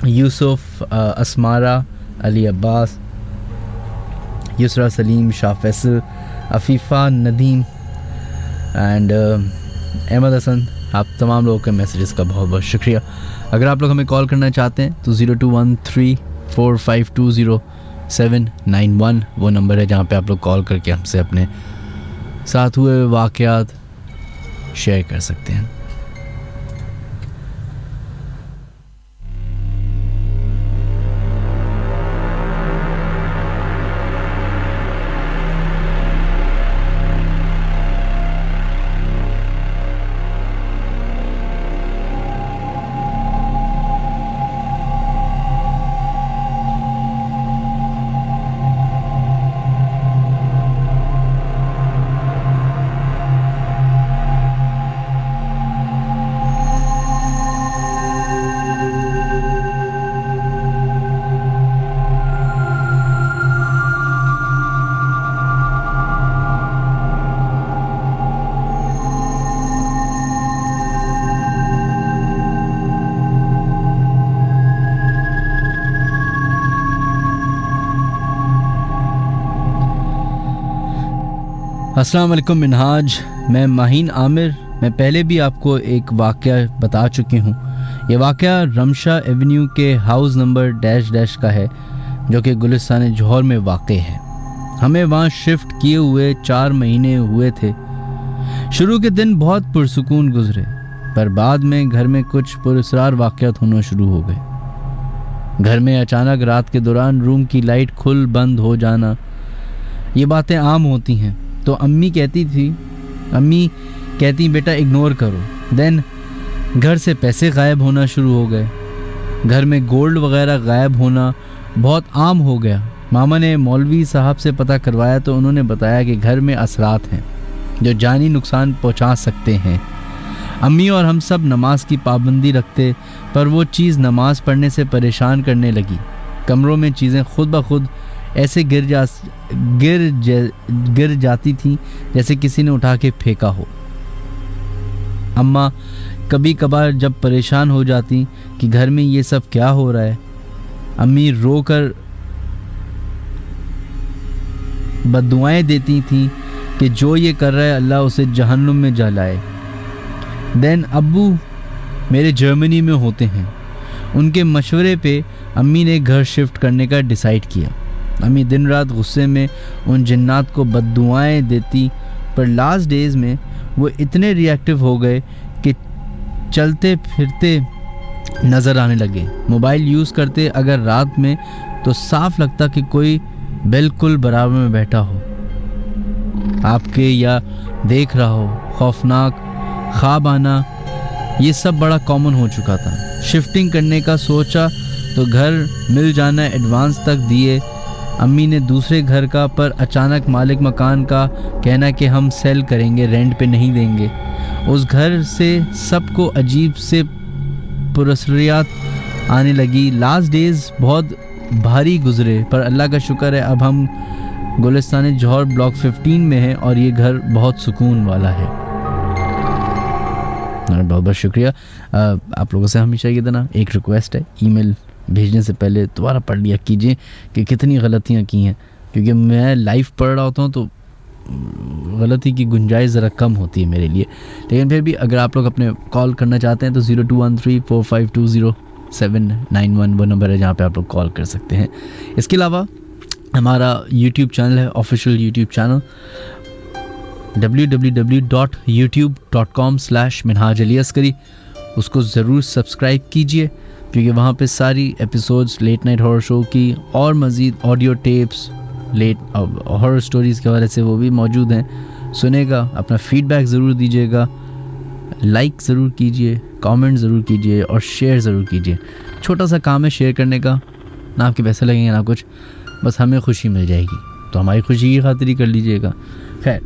Speaker 1: यूसुफ, असमारा, अली अब्बास, युसरा सलीम, शाह फैसल, अफीफ़ा, नदीम एंड अहमद हसन, आप तमाम लोगों के मैसेजेस का बहुत बहुत शुक्रिया। अगर आप लोग हमें कॉल करना चाहते हैं तो 0213452071 वो नंबर है जहाँ पे आप लोग कॉल करके हमसे अपने साथ हुए वाक़यात शेयर कर सकते हैं। अस्सलाम वालेकुम मिनहाज, मैं माहीन आमिर। मैं पहले भी आपको एक वाक़या बता चुकी हूँ ये वाक़या रमशा एवेन्यू के हाउस नंबर डैश डैश का है, जो कि गुलिस्तान जौहर में वाक़ है। हमें वहाँ शिफ्ट किए हुए 4 महीने हुए थे। शुरू के दिन बहुत पुरसुकून गुजरे, पर बाद में घर में कुछ पुरअसरार वाक़यात होना शुरू हो गए। घर में अचानक रात के दौरान रूम की लाइट खुल बंद हो जाना, ये बातें आम होती हैं। तो अम्मी कहती बेटा इग्नोर करो। देन घर से पैसे गायब होना शुरू हो गए। घर में गोल्ड वगैरह गायब होना बहुत आम हो गया। मामा ने मौलवी साहब से पता करवाया तो उन्होंने बताया कि घर में असरात हैं जो जानी नुकसान पहुंचा सकते हैं। अम्मी और हम सब नमाज की पाबंदी रखते, पर वो चीज़ नमाज पढ़ने से परेशान करने लगी। कमरों में चीज़ें खुद ब खुद ऐसे गिर जाती थीं जैसे किसी ने उठा के फेंका हो। अम्मा कभी कभार जब परेशान हो जाती कि घर में ये सब क्या हो रहा है, अम्मी रोकर बद्दुआएं देती थीं कि जो ये कर रहा है अल्लाह उसे जहन्नुम में जलाए। देन अब्बू मेरे जर्मनी में होते हैं। उनके मशवरे पे अम्मी ने घर शिफ्ट करने का डिसाइड किया। अम्मी दिन रात गुस्से में उन जिन्नात को बद्दुआएं देती, पर लास्ट डेज में वो इतने रिएक्टिव हो गए कि चलते फिरते नज़र आने लगे। मोबाइल यूज़ करते अगर रात में तो साफ लगता कि कोई बिल्कुल बराबर में बैठा हो आपके या देख रहा हो। खौफनाक ख्वाब आना, ये सब बड़ा कॉमन हो चुका था। शिफ्टिंग करने का सोचा तो घर मिल जाना एडवांस तक दिए अम्मी ने दूसरे घर का, पर अचानक मालिक मकान का कहना कि हम सेल करेंगे, रेंट पे नहीं देंगे। उस घर से सबको अजीब से पुरस्कारियात आने लगी। लास्ट डेज बहुत भारी गुजरे, पर अल्लाह का शुक्र है अब हम गुलिस्तान जौहर ब्लॉक 15 में हैं और ये घर बहुत सुकून वाला है। बहुत बहुत शुक्रिया। आप लोगों से हमेशा ये देना एक रिक्वेस्ट है, ईमेल भेजने से पहले दोबारा पढ़ लिया कीजिए कि कितनी गलतियाँ की हैं, क्योंकि मैं लाइव पढ़ रहा होता हूँ तो गलती की गुंजाइश ज़रा कम होती है मेरे लिए। लेकिन फिर भी अगर आप लोग अपने कॉल करना चाहते हैं तो 02134520 वो नंबर है जहाँ पे आप लोग कॉल कर सकते हैं। इसके अलावा हमारा यूट्यूब चैनल है, ऑफिशियल यूट्यूब चैनल www.youtube.com/minhaj-ali-askari। उसको ज़रूर सब्सक्राइब कीजिए, क्योंकि वहाँ पे सारी episodes late night horror show की और मज़ीद audio tapes late horror stories के हवाले से वो भी मौजूद हैं। सुनेगा, अपना फीडबैक ज़रूर दीजिएगा, लाइक ज़रूर कीजिए, कमेंट ज़रूर कीजिए और शेयर ज़रूर कीजिए। छोटा सा काम है शेयर करने का, ना आपके पैसे लगेंगे ना कुछ, बस हमें खुशी मिल जाएगी, तो हमारी खुशी की खातिर ही कर लीजिएगा। खैर,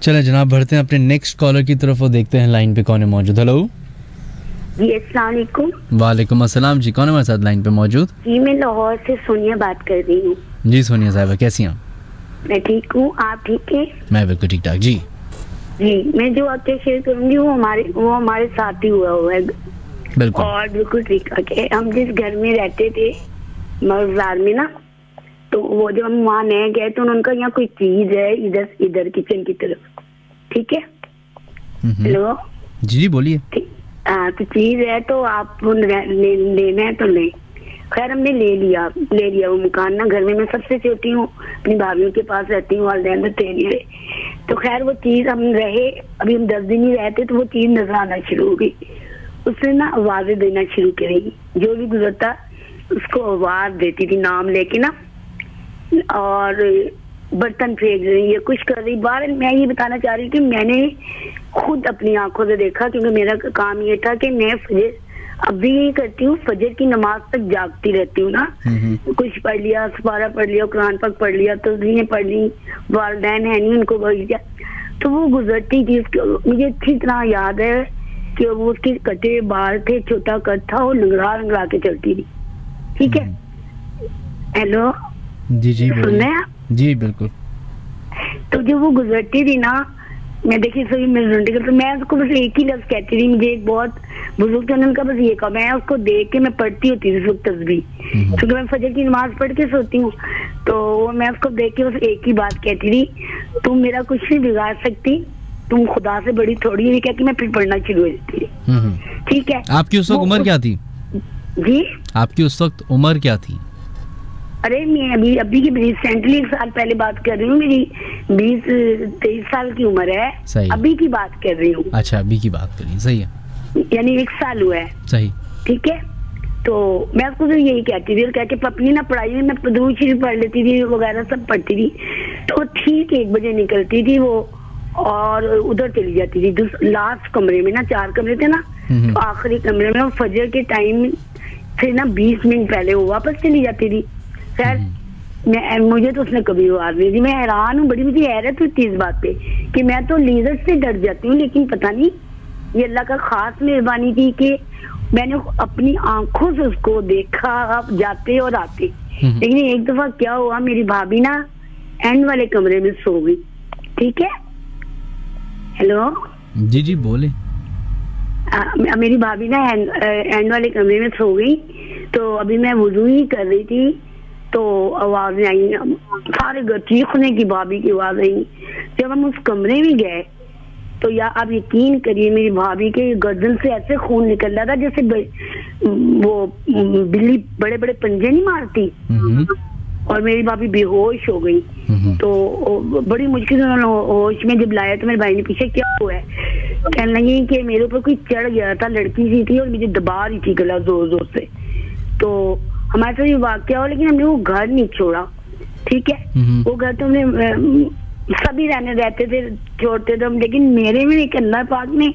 Speaker 1: चलें जनाब बढ़ते हैं अपने नेक्स्ट कॉलर की तरफ और देखते हैं लाइन पे कौन है मौजूद। हेलो
Speaker 4: जी, अस्सलाम वालेकुम।
Speaker 1: वालेकुम अस्सलाम जी, कौन है हमारे साथ लाइन पे मौजूद?
Speaker 4: जी, मैं लाहौर से सोनिया बात कर रही हूँ।
Speaker 1: जी सोनिया साहिबा, कैसी हैं?
Speaker 4: मैं ठीक हूँ, आप ठीक है?
Speaker 1: मैं बिल्कुल ठीक ठाक जी।
Speaker 4: जी, मैं जो आपसे शेयर करूँगी वो हमारे साथ ही हुआ है।
Speaker 1: बिल्कुल
Speaker 4: और बिल्कुल ठीक ठाक है। हम जिस घर में रहते थे मजार में ना, तो वो जो हम वहाँ नए गए तो उनका यहाँ कोई चीज है इधर किचन की तरफ, ठीक है? हेलो
Speaker 1: जी बोलिए।
Speaker 4: हाँ, तो चीज है तो आप लेना है तो ले। खैर हमने ले लिया वो मकान ना। घर में मैं सबसे छोटी हूँ, अपनी भाभीयों के पास रहती हूँ, वालिदैन तो थे नहीं। तो खैर वो चीज हम रहे, अभी हम 10 दिन ही रहते तो वो चीज नजर आना शुरू हो गई। उसने ना आवाजें देना शुरू करी, जो भी गुजरता उसको आवाज देती थी नाम लेके ना, और बर्तन फेंक रही है, कुछ कर रही बाहर। मैं ये बताना चाह रही थी, मैंने खुद अपनी आंखों से देखा, क्योंकि मेरा काम ये था कि मैं फजर अभी यही करती हूँ, फजर की नमाज तक जागती रहती हूँ ना। कुछ पढ़ लिया, सपारा पढ़ लिया, कुरान पाक पढ़ लिया, तस्बीहें पढ़ ली, वालिदैन है नहीं उनको बोल दिया। तो वो गुजरती थी, मुझे अच्छी तरह याद है कि वो उसके कटे बाल थे, छोटा कट था, वो लंगड़ा लंगड़ा के चलती थी, ठीक है? हेलो
Speaker 1: जी जी बोलिए।
Speaker 3: सुनना है आप?
Speaker 1: जी बिल्कुल।
Speaker 3: तो जब वो गुजरती थी ना, मैं देखी सभी मेरे रुंडे कर, तो मैं उसको बस एक ही लफ्ज कहती थी। मुझे एक बहुत बुजुर्ग थे, उनका बस ये कहा, मैं उसको देख के मैं पढ़ती होती थी सुबह तस्बीह, क्योंकि मैं फजर की नमाज पढ़ के सोती हूँ। तो मैं उसको देख के बस एक ही बात कहती थी, तुम मेरा कुछ नहीं बिगाड़ सकती, तुम खुदा से बड़ी थोड़ी है। कहती मैं फिर पढ़ना शुरू हो जाती थी। ठीक है।
Speaker 1: आपकी उस वक्त उम्र क्या थी?
Speaker 3: जी,
Speaker 1: आपकी उस वक्त उम्र क्या थी?
Speaker 3: अरे मैं अभी की रिसेंटली 1 साल पहले बात कर रही हूँ, मेरी 20-23 साल की उम्र है।
Speaker 1: सही।
Speaker 3: अभी की बात कर रही हूँ।
Speaker 1: अच्छा, अभी की बात करिए। सही है,
Speaker 3: यानी 1 साल हुआ है।
Speaker 1: सही।
Speaker 3: ठीक है। तो मैं उसको तो यही कहती थी, और कह के अपनी ना पढ़ाई में मैं दुरूद शरीफ पढ़ लेती थी वगैरह सब पढ़ती थी। तो ठीक 1 बजे निकलती थी वो, और उधर चली जाती थी लास्ट कमरे में ना, 4 कमरे थे ना, तो आखिरी कमरे में वो फजर के टाइम से ना 20 मिनट पहले वो वापस चली जाती थी। सर मुझे तो उसने कभी आवाज नहीं दी। मैं हैरान हूँ, बड़ी मुझे हैरत हुई इस बात पे कि मैं तो लीजर से डर जाती हूँ, लेकिन पता नहीं ये अल्लाह का खास मेहरबानी थी कि मैंने अपनी आंखों से उसको देखा जाते और आते। लेकिन एक दफा क्या हुआ, मेरी भाभी ना एंड वाले कमरे में सो गई। ठीक है। हेलो
Speaker 1: जी जी बोले।
Speaker 3: मेरी भाभी ना एंड वाले कमरे में सो गई। तो अभी मैं वुजू ही कर रही थी, तो आवाजें आई, सारे घर चीखने की, भाभी की आवाज आई। जब हम उस कमरे में गए तो या आप यकीन करिए, मेरी भाभी के गर्दन से ऐसे खून निकल रहा था जैसे वो बिल्ली बड़े बड़े पंजे नहीं मारती, और मेरी भाभी बेहोश हो गई। तो बड़ी मुश्किल से उन्होंने होश में जब लाया तो मेरे भाई ने पूछा क्या हुआ है, कहने लगी कि मेरे ऊपर कोई चढ़ गया था, लड़की सी थी और मुझे दबा रही थी गला जोर जोर से। तो हमारे साथ ये वाकया हुआ, लेकिन हमने वो घर नहीं छोड़ा। ठीक है। वो घर तो हमने सभी रहते थे, छोड़ते थे हम, लेकिन मेरे में एक अल्लाह पाक ने,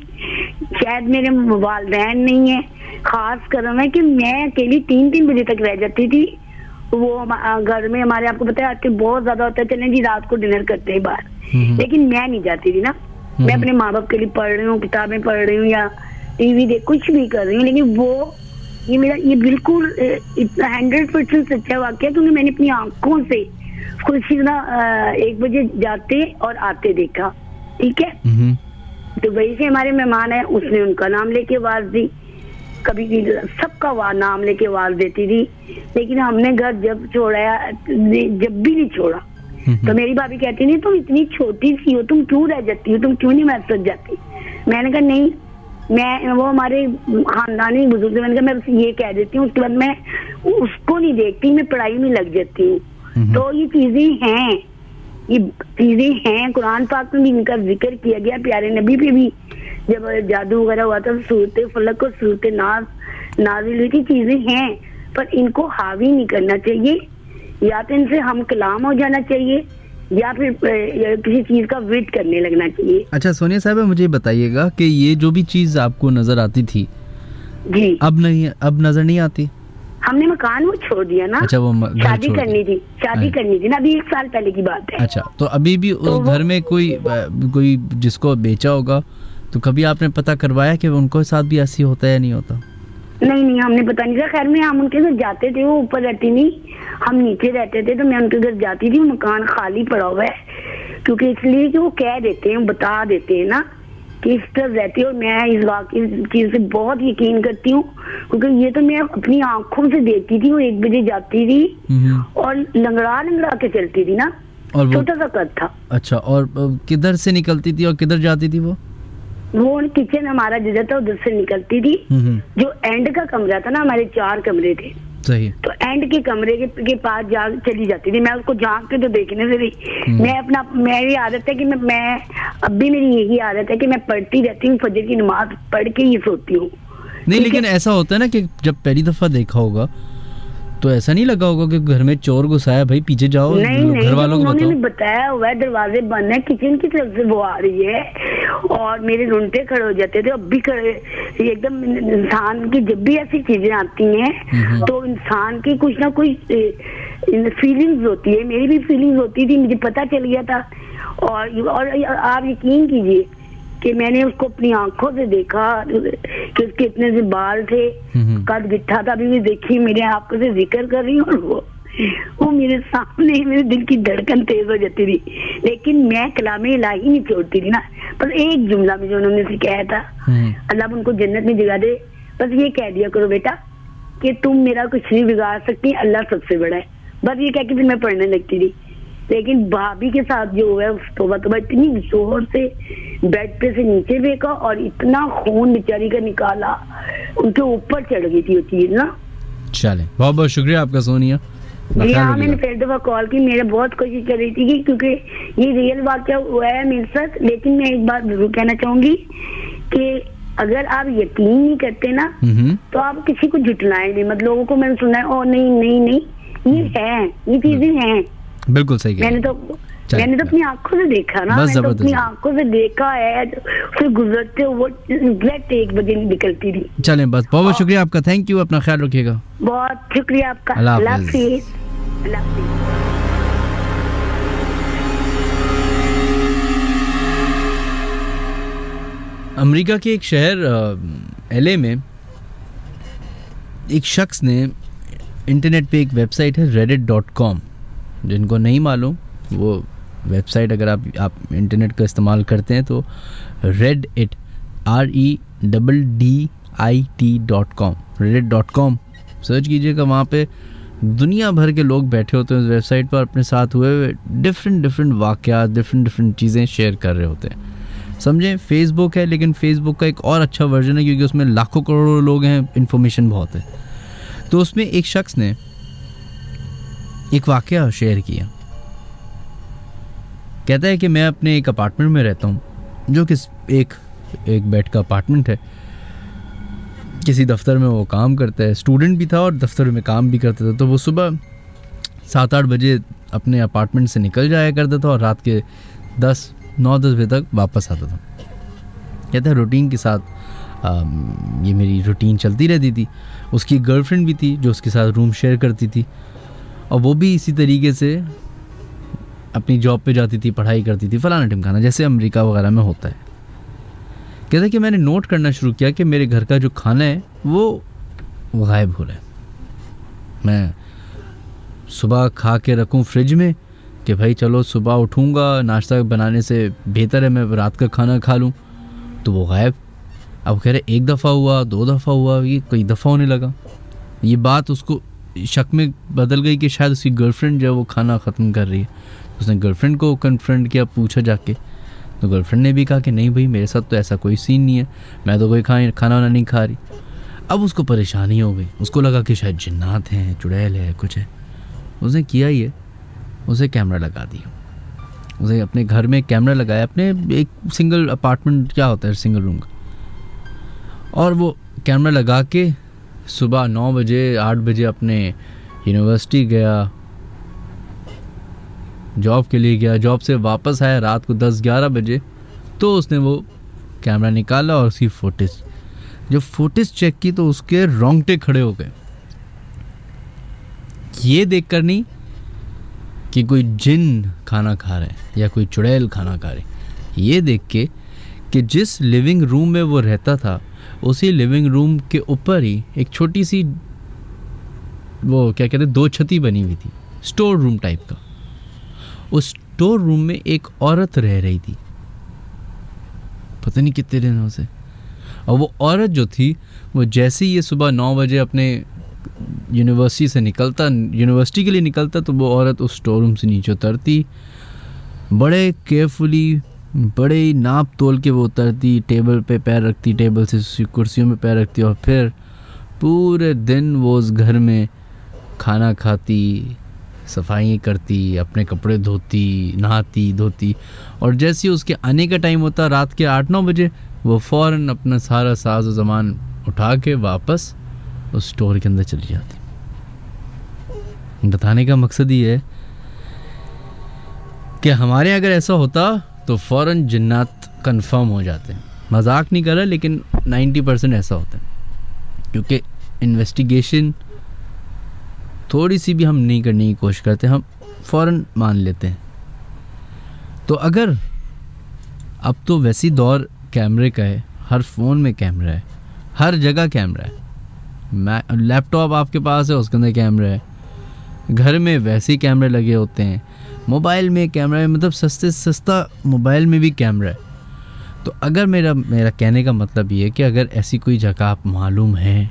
Speaker 3: शायद मेरे वालिदैन नहीं है, खास करम है कि मैं अकेली 3-3 बजे तक रह जाती थी। वो घर में हमारे, आपको पता है आजकल बहुत ज्यादा होता है, चलें जी रात को डिनर करते हैं बाहर, लेकिन मैं नहीं जाती थी ना। मैं अपने माँ बाप के लिए पढ़ रही हूँ, किताबें पढ़ रही हूँ या टीवी देख कुछ भी कर रही हूँ, लेकिन वो ये बिल्कुल 100% सच्चा वाकया, क्योंकि मैंने अपनी आंखों से खुद सीधा 1 बजे जाते और आते देखा। ठीक है। तो वही से हमारे मेहमान है, उसने उनका नाम लेके आवाज दी, कभी सबका नाम लेके आवाज देती थी, लेकिन हमने घर जब छोड़ा, जब भी नहीं छोड़ा। तो मेरी भाभी कहती नहीं, तुम इतनी छोटी सी हो, तुम क्यों रह जाती हो, तुम क्यों नहीं मैसेज जाती। मैंने कहा नहीं, मैं वो हमारे खानदानी बुजुर्ग, मैंने कहा मैं बस ये कह देती हूँ, उसके बाद मैं उसको नहीं देखती, मैं पढ़ाई में लग जाती हूँ। तो ये चीजें हैं, कुरान पाक में भी इनका जिक्र किया गया, प्यारे नबी पे भी जब जादू वगैरह हुआ था, सूरत फलक और सूरत नाज नाजिल हुई थी। चीजें हैं, पर इनको हावी नहीं करना चाहिए, या तो इनसे हम कलाम हो जाना चाहिए, या फिर किसी चीज का विद करने लगना चाहिए।
Speaker 1: अच्छा सोनिया साहब, मुझे बताइएगा कि ये जो भी चीज आपको नजर आती थी
Speaker 3: जी,
Speaker 1: अब नजर नहीं आती?
Speaker 3: हमने मकान वो छोड़ दिया ना।
Speaker 1: अच्छा, वो
Speaker 3: शादी करनी थी ना, अभी 1 साल पहले की बात है।
Speaker 1: अच्छा, तो अभी भी उस घर में कोई जिसको बेचा होगा, तो कभी आपने पता करवाया कि उनको साथ भी ऐसी होता है या नहीं होता?
Speaker 3: नहीं, हमने पता नहीं था। खैर में हम उनके घर जाते थे, वो ऊपर रहती नहीं, हम नीचे रहते थे, तो मैं उनके घर जाती थी। मकान खाली पड़ा हुआ है, क्योंकि इसलिए कि वो कह देते हैं, बता देते हैं ना कि इस तरह रहती है। और मैं इस वाकई चीज से बहुत यकीन करती हूँ, क्योंकि ये तो मैं अपनी आंखों से देखती थी। वो 1 बजे जाती थी और लंगड़ा के चलती थी ना, और छोटा सा कद था।
Speaker 1: अच्छा, और किधर से निकलती थी और किधर जाती थी?
Speaker 3: वो किचन हमारा जिधर था उधर से निकलती थी। जो एंड का कमरा था ना, हमारे 4 कमरे थे।
Speaker 1: सही।
Speaker 3: तो एंड के कमरे के पास चली जाती थी। मैं उसको झांक के तो देखने से नहीं, मेरी आदत है कि मैं अब भी मेरी यही आदत है कि मैं पढ़ती रहती हूँ, फजर की नमाज पढ़ के ही सोती हूँ।
Speaker 1: नहीं, लेकिन ऐसा होता है ना कि जब पहली दफा देखा होगा तो ऐसा नहीं लगा होगा कि घर में चोर घुसा है, भाई पीछे जाओ, घर वालों को बताओ।
Speaker 3: बताया हुआ है, दरवाजे बंद है, किचन की तरफ से वो आ रही है, और मेरे रोंगटे खड़े हो जाते थे। अब भी खड़े, एकदम इंसान की जब भी ऐसी चीजें आती हैं तो इंसान की कुछ ना कुछ फीलिंग्स होती है। मेरी भी फीलिंग्स होती थी, मुझे पता चल गया था। और आप यकीन कीजिए कि मैंने उसको अपनी आंखों से देखा कि उसके इतने से बाल थे, कद गिट्ठा था। अभी भी देखिए, मेरे आपको से जिक्र कर रही हूँ, और वो
Speaker 4: वो मेरे सामने मेरे दिल की धड़कन तेज हो जाती थी, लेकिन मैं कलामे इलाही नहीं छोड़ती थी ना। बस एक जुमला में जो उन्होंने सिखाया था, अल्लाह उनको जन्नत में जगह दे, बस ये कह दिया करो बेटा कि तुम मेरा कुछ नहीं बिगाड़ सकती, अल्लाह सबसे बड़ा है। बस ये कह के फिर मैं पढ़ने लगती थी। लेकिन भाभी के साथ जो हुआ है, तौबा तौबा, इतनी जोर से बेड पे से नीचे फेंका और इतना खून बेचारी का निकाला, उनके ऊपर चढ़ गई थी वो चीज ना।
Speaker 1: चले, बहुत बहुत शुक्रिया आपका सोनिया।
Speaker 4: जी हाँ, मैंने पहली दफा कॉल की, मेरे बहुत कोशिश कर रही थी क्योंकि ये रियल वाकया हुआ है मेरे साथ। लेकिन मैं एक बात जरूर कहना चाहूंगी कि अगर आप यकीन नहीं करते ना तो आप किसी को झुटलाएं नहीं। मतलब लोगों को मैंने सुना है, ओ नहीं नहीं नहीं, ये है, ये चीजें हैं।
Speaker 1: बिल्कुल सही।
Speaker 4: मैंने तो अपनी आंखों से देखा ना, मैंने तो अपनी आंखों से देखा है, फिर गुजरते वो एग्जैक्ट 1 बजे निकलती थी।
Speaker 1: चलें, बस बहुत बहुत शुक्रिया आपका, थैंक यू, अपना ख्याल रखिएगा।
Speaker 4: बहुत शुक्रिया आपका, अल्लाह हाफिज़। अल्लाह हाफिज़।
Speaker 1: अमेरिका के एक शहर एलए में एक शख्स ने इंटरनेट पे एक वेबसाइट है reddit.com, जिनको नहीं मालूम वो वेबसाइट अगर आप इंटरनेट का इस्तेमाल करते हैं तो reddit.com reddit.com सर्च कीजिएगा। वहाँ पे दुनिया भर के लोग बैठे होते हैं उस वेबसाइट पर, अपने साथ हुए डिफरेंट वाक़यात, डिफरेंट चीज़ें शेयर कर रहे होते हैं। समझें, फेसबुक है, लेकिन फेसबुक का एक और अच्छा वर्जन है क्योंकि उसमें लाखों करोड़ों लोग हैं, इन्फॉर्मेशन बहुत है। तो उसमें एक शख्स ने एक वाक़या शेयर किया। कहता है कि मैं अपने एक अपार्टमेंट में रहता हूँ, जो कि एक बेड का अपार्टमेंट है। किसी दफ्तर में वो काम करता है, स्टूडेंट भी था और दफ्तर में काम भी करता था। तो वो सुबह 7-8 बजे अपने अपार्टमेंट से निकल जाया करता था और रात के 9-10 बजे तक वापस आता था। कहता है रूटीन के साथ ये मेरी रूटीन चलती रहती थी। उसकी गर्लफ्रेंड भी थी जो उसके साथ रूम शेयर करती थी, और वो भी इसी तरीके से अपनी जॉब पे जाती थी, पढ़ाई करती थी, फलाना ढिमकाना, जैसे अमेरिका वगैरह में होता है। कहता है कि मैंने नोट करना शुरू किया कि मेरे घर का जो खाना है वो गायब हो रहा है। मैं सुबह खा के रखूं फ्रिज में कि भाई चलो सुबह उठूंगा, नाश्ता बनाने से बेहतर है मैं रात का खाना खा लूं, तो वो गायब। अब कह रहे 1 दफ़ा हुआ, 2 दफ़ा हुआ, ये कई दफ़ा होने लगा। ये बात उसको शक में बदल गई कि शायद उसकी गर्लफ्रेंड जो है वो खाना ख़त्म कर रही है। उसने गर्लफ्रेंड को कन्फ्रंट किया, पूछा जाके, तो गर्लफ्रेंड ने भी कहा कि नहीं भाई मेरे साथ तो ऐसा कोई सीन नहीं है, मैं तो कोई खाना वाना नहीं खा रही। अब उसको परेशानी हो गई, उसको लगा कि शायद जिन्नात हैं, चुड़ैल है, कुछ है। उसने किया ये, उसे कैमरा लगा दिया। उसे अपने घर में कैमरा लगाया, अपने एक सिंगल अपार्टमेंट क्या होता है सिंगल रूम का, और वो कैमरा लगा के सुबह 9 बजे 8 बजे अपने यूनिवर्सिटी गया, जॉब के लिए गया, जॉब से वापस आया रात को 10-11 बजे। तो उसने वो कैमरा निकाला और उसकी जब फुटेज चेक की तो उसके रोंगटे खड़े हो गए। ये देखकर नहीं कि कोई जिन खाना खा रहा है या कोई चुड़ैल खाना खा रही, ये देख के कि जिस लिविंग रूम में वो रहता था उसी लिविंग रूम के ऊपर ही एक छोटी सी वो क्या कहते हैं 2 छती बनी हुई थी, स्टोर रूम टाइप का। उस स्टोर रूम में एक औरत रह रही थी, पता नहीं कितने दिनों से। और वो औरत जो थी वो जैसे ही ये सुबह 9 बजे अपने यूनिवर्सिटी के लिए निकलता तो वो औरत उस स्टोर रूम से नीचे उतरती, बड़े केयरफुली, बड़े नाप तोल के वो उतरती, टेबल पे पैर रखती, टेबल से कुर्सियों में पैर रखती, और फिर पूरे दिन वो उस घर में खाना खाती, सफाई करती, अपने कपड़े धोती, नहाती धोती, और जैसे ही उसके आने का टाइम होता रात के 8-9 बजे वो फ़ौरन अपना सारा साज और सामान उठा के वापस उस स्टोर के अंदर चली जाती। बताने का मकसद ये है कि हमारे अगर ऐसा होता तो फ़ौरन जिन्नात कंफर्म हो जाते हैं। मजाक नहीं कर रहा, लेकिन 90% ऐसा होता है, क्योंकि इन्वेस्टिगेशन थोड़ी सी भी हम नहीं करने की कोशिश करते, हम फ़ौरन मान लेते हैं। तो अगर अब तो वैसी दौर कैमरे का है, हर फ़ोन में कैमरा है, हर जगह कैमरा है, लैपटॉप आपके पास है उसके अंदर कैमरा है, घर में वैसे ही कैमरे लगे होते हैं, मोबाइल में कैमरा, मतलब सस्ते सस्ता मोबाइल में भी कैमरा है। तो अगर मेरा कहने का मतलब ये है कि अगर ऐसी कोई जगह आप मालूम है,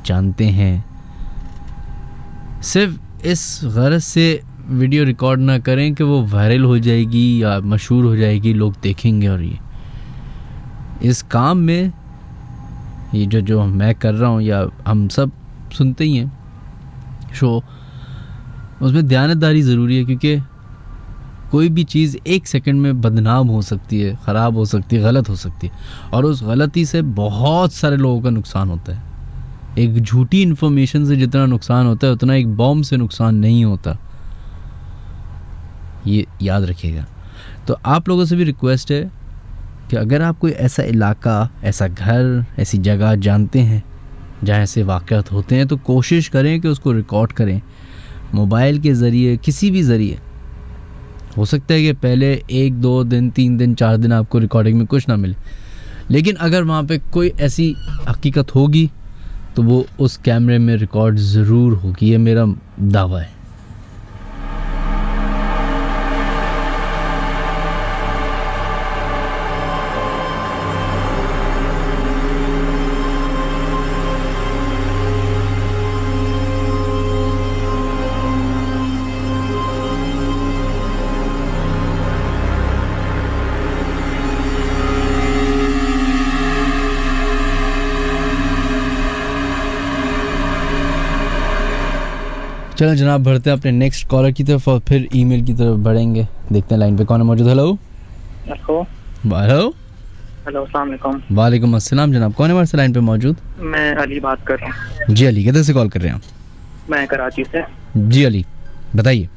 Speaker 1: जानते हैं, सिर्फ इस गरज से वीडियो रिकॉर्ड ना करें कि वो वायरल हो जाएगी या मशहूर हो जाएगी, लोग देखेंगे। और ये इस काम में ये जो मैं कर रहा हूँ या हम सब सुनते ही हैं शो, उसमें दयानतदारी ज़रूरी है, क्योंकि कोई भी चीज़ एक सेकंड में बदनाम हो सकती है, ख़राब हो सकती है, गलत हो सकती है, और उस गलती से बहुत सारे लोगों का नुकसान होता है। एक झूठी इन्फॉर्मेशन से जितना नुकसान होता है उतना एक बॉम्ब से नुकसान नहीं होता, ये याद रखिएगा। तो आप लोगों से भी रिक्वेस्ट है कि अगर आप कोई ऐसा इलाका, ऐसा घर, ऐसी जगह जानते हैं जहाँ ऐसे वाक़यात होते हैं, तो कोशिश करें कि उसको रिकॉर्ड करें मोबाइल के ज़रिए, किसी भी ज़रिए। हो सकता है कि पहले 1, 2 दिन, 3 दिन, 4 दिन आपको रिकॉर्डिंग में कुछ ना मिले, लेकिन अगर वहाँ पे कोई ऐसी हकीकत होगी तो वो उस कैमरे में रिकॉर्ड ज़रूर होगी, ये मेरा दावा है। चलो जनाब, बढ़ते हैं अपने नेक्स्ट कॉलर की तरफ और फिर ईमेल की तरफ बढ़ेंगे। देखते हैं लाइन पे कौन है मौजूद। हेलो
Speaker 5: हेलो
Speaker 1: हेलो,
Speaker 5: अस्सलाम वालेकुम।
Speaker 1: वालेकुम अस्सलाम। जनाब कौन है हमारे लाइन पे मौजूद?
Speaker 5: मैं अली बात कर रहा हूँ।
Speaker 1: जी अली, किधर से कॉल कर रहे हैं आप?
Speaker 5: मैं कराची से।
Speaker 1: जी अली, बताइए।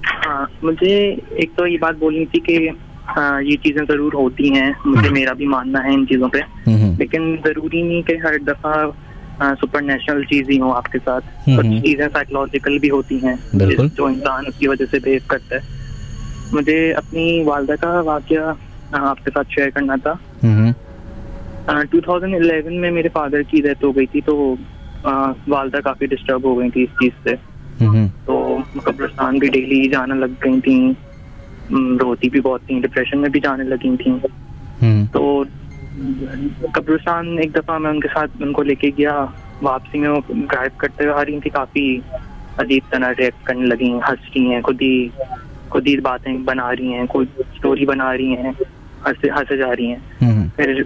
Speaker 5: हाँ, मुझे एक तो ये बात बोलनी थी कि ये चीज़ें ज़रूर होती हैं, मुझे मेरा भी मानना है इन चीज़ों पे, लेकिन ज़रूरी नहीं कि हर दफ़ा सुपर नेशनल चीज ही हो आपके साथ। कुछ चीजें साइकोलॉजिकल भी होती हैं जो इंसान उसकी वजह से बिहेव करता है। मुझे अपनी वालदा का वाकया आपके साथ शेयर करना था। 2011 में मेरे फादर की डेथ हो गई थी, तो वालदा काफी डिस्टर्ब हो गई थी इस चीज से। तो कब्रिस्तान भी डेली जाने लग गई थी, रोती भी बहुत थी, डिप्रेशन में भी जाने लगी थी। तो कब्रिस्तान एक दफा मैं उनके साथ उनको लेके गया, वापसी में वो ड्राइव करते हुए आ रही थी, काफी अजीब तरह रिएक्ट करने लगी, हंस रही हैं, खुद ही बातें बना रही हैं, कोई स्टोरी बना रही हैं, हंसे जा रही हैं। फिर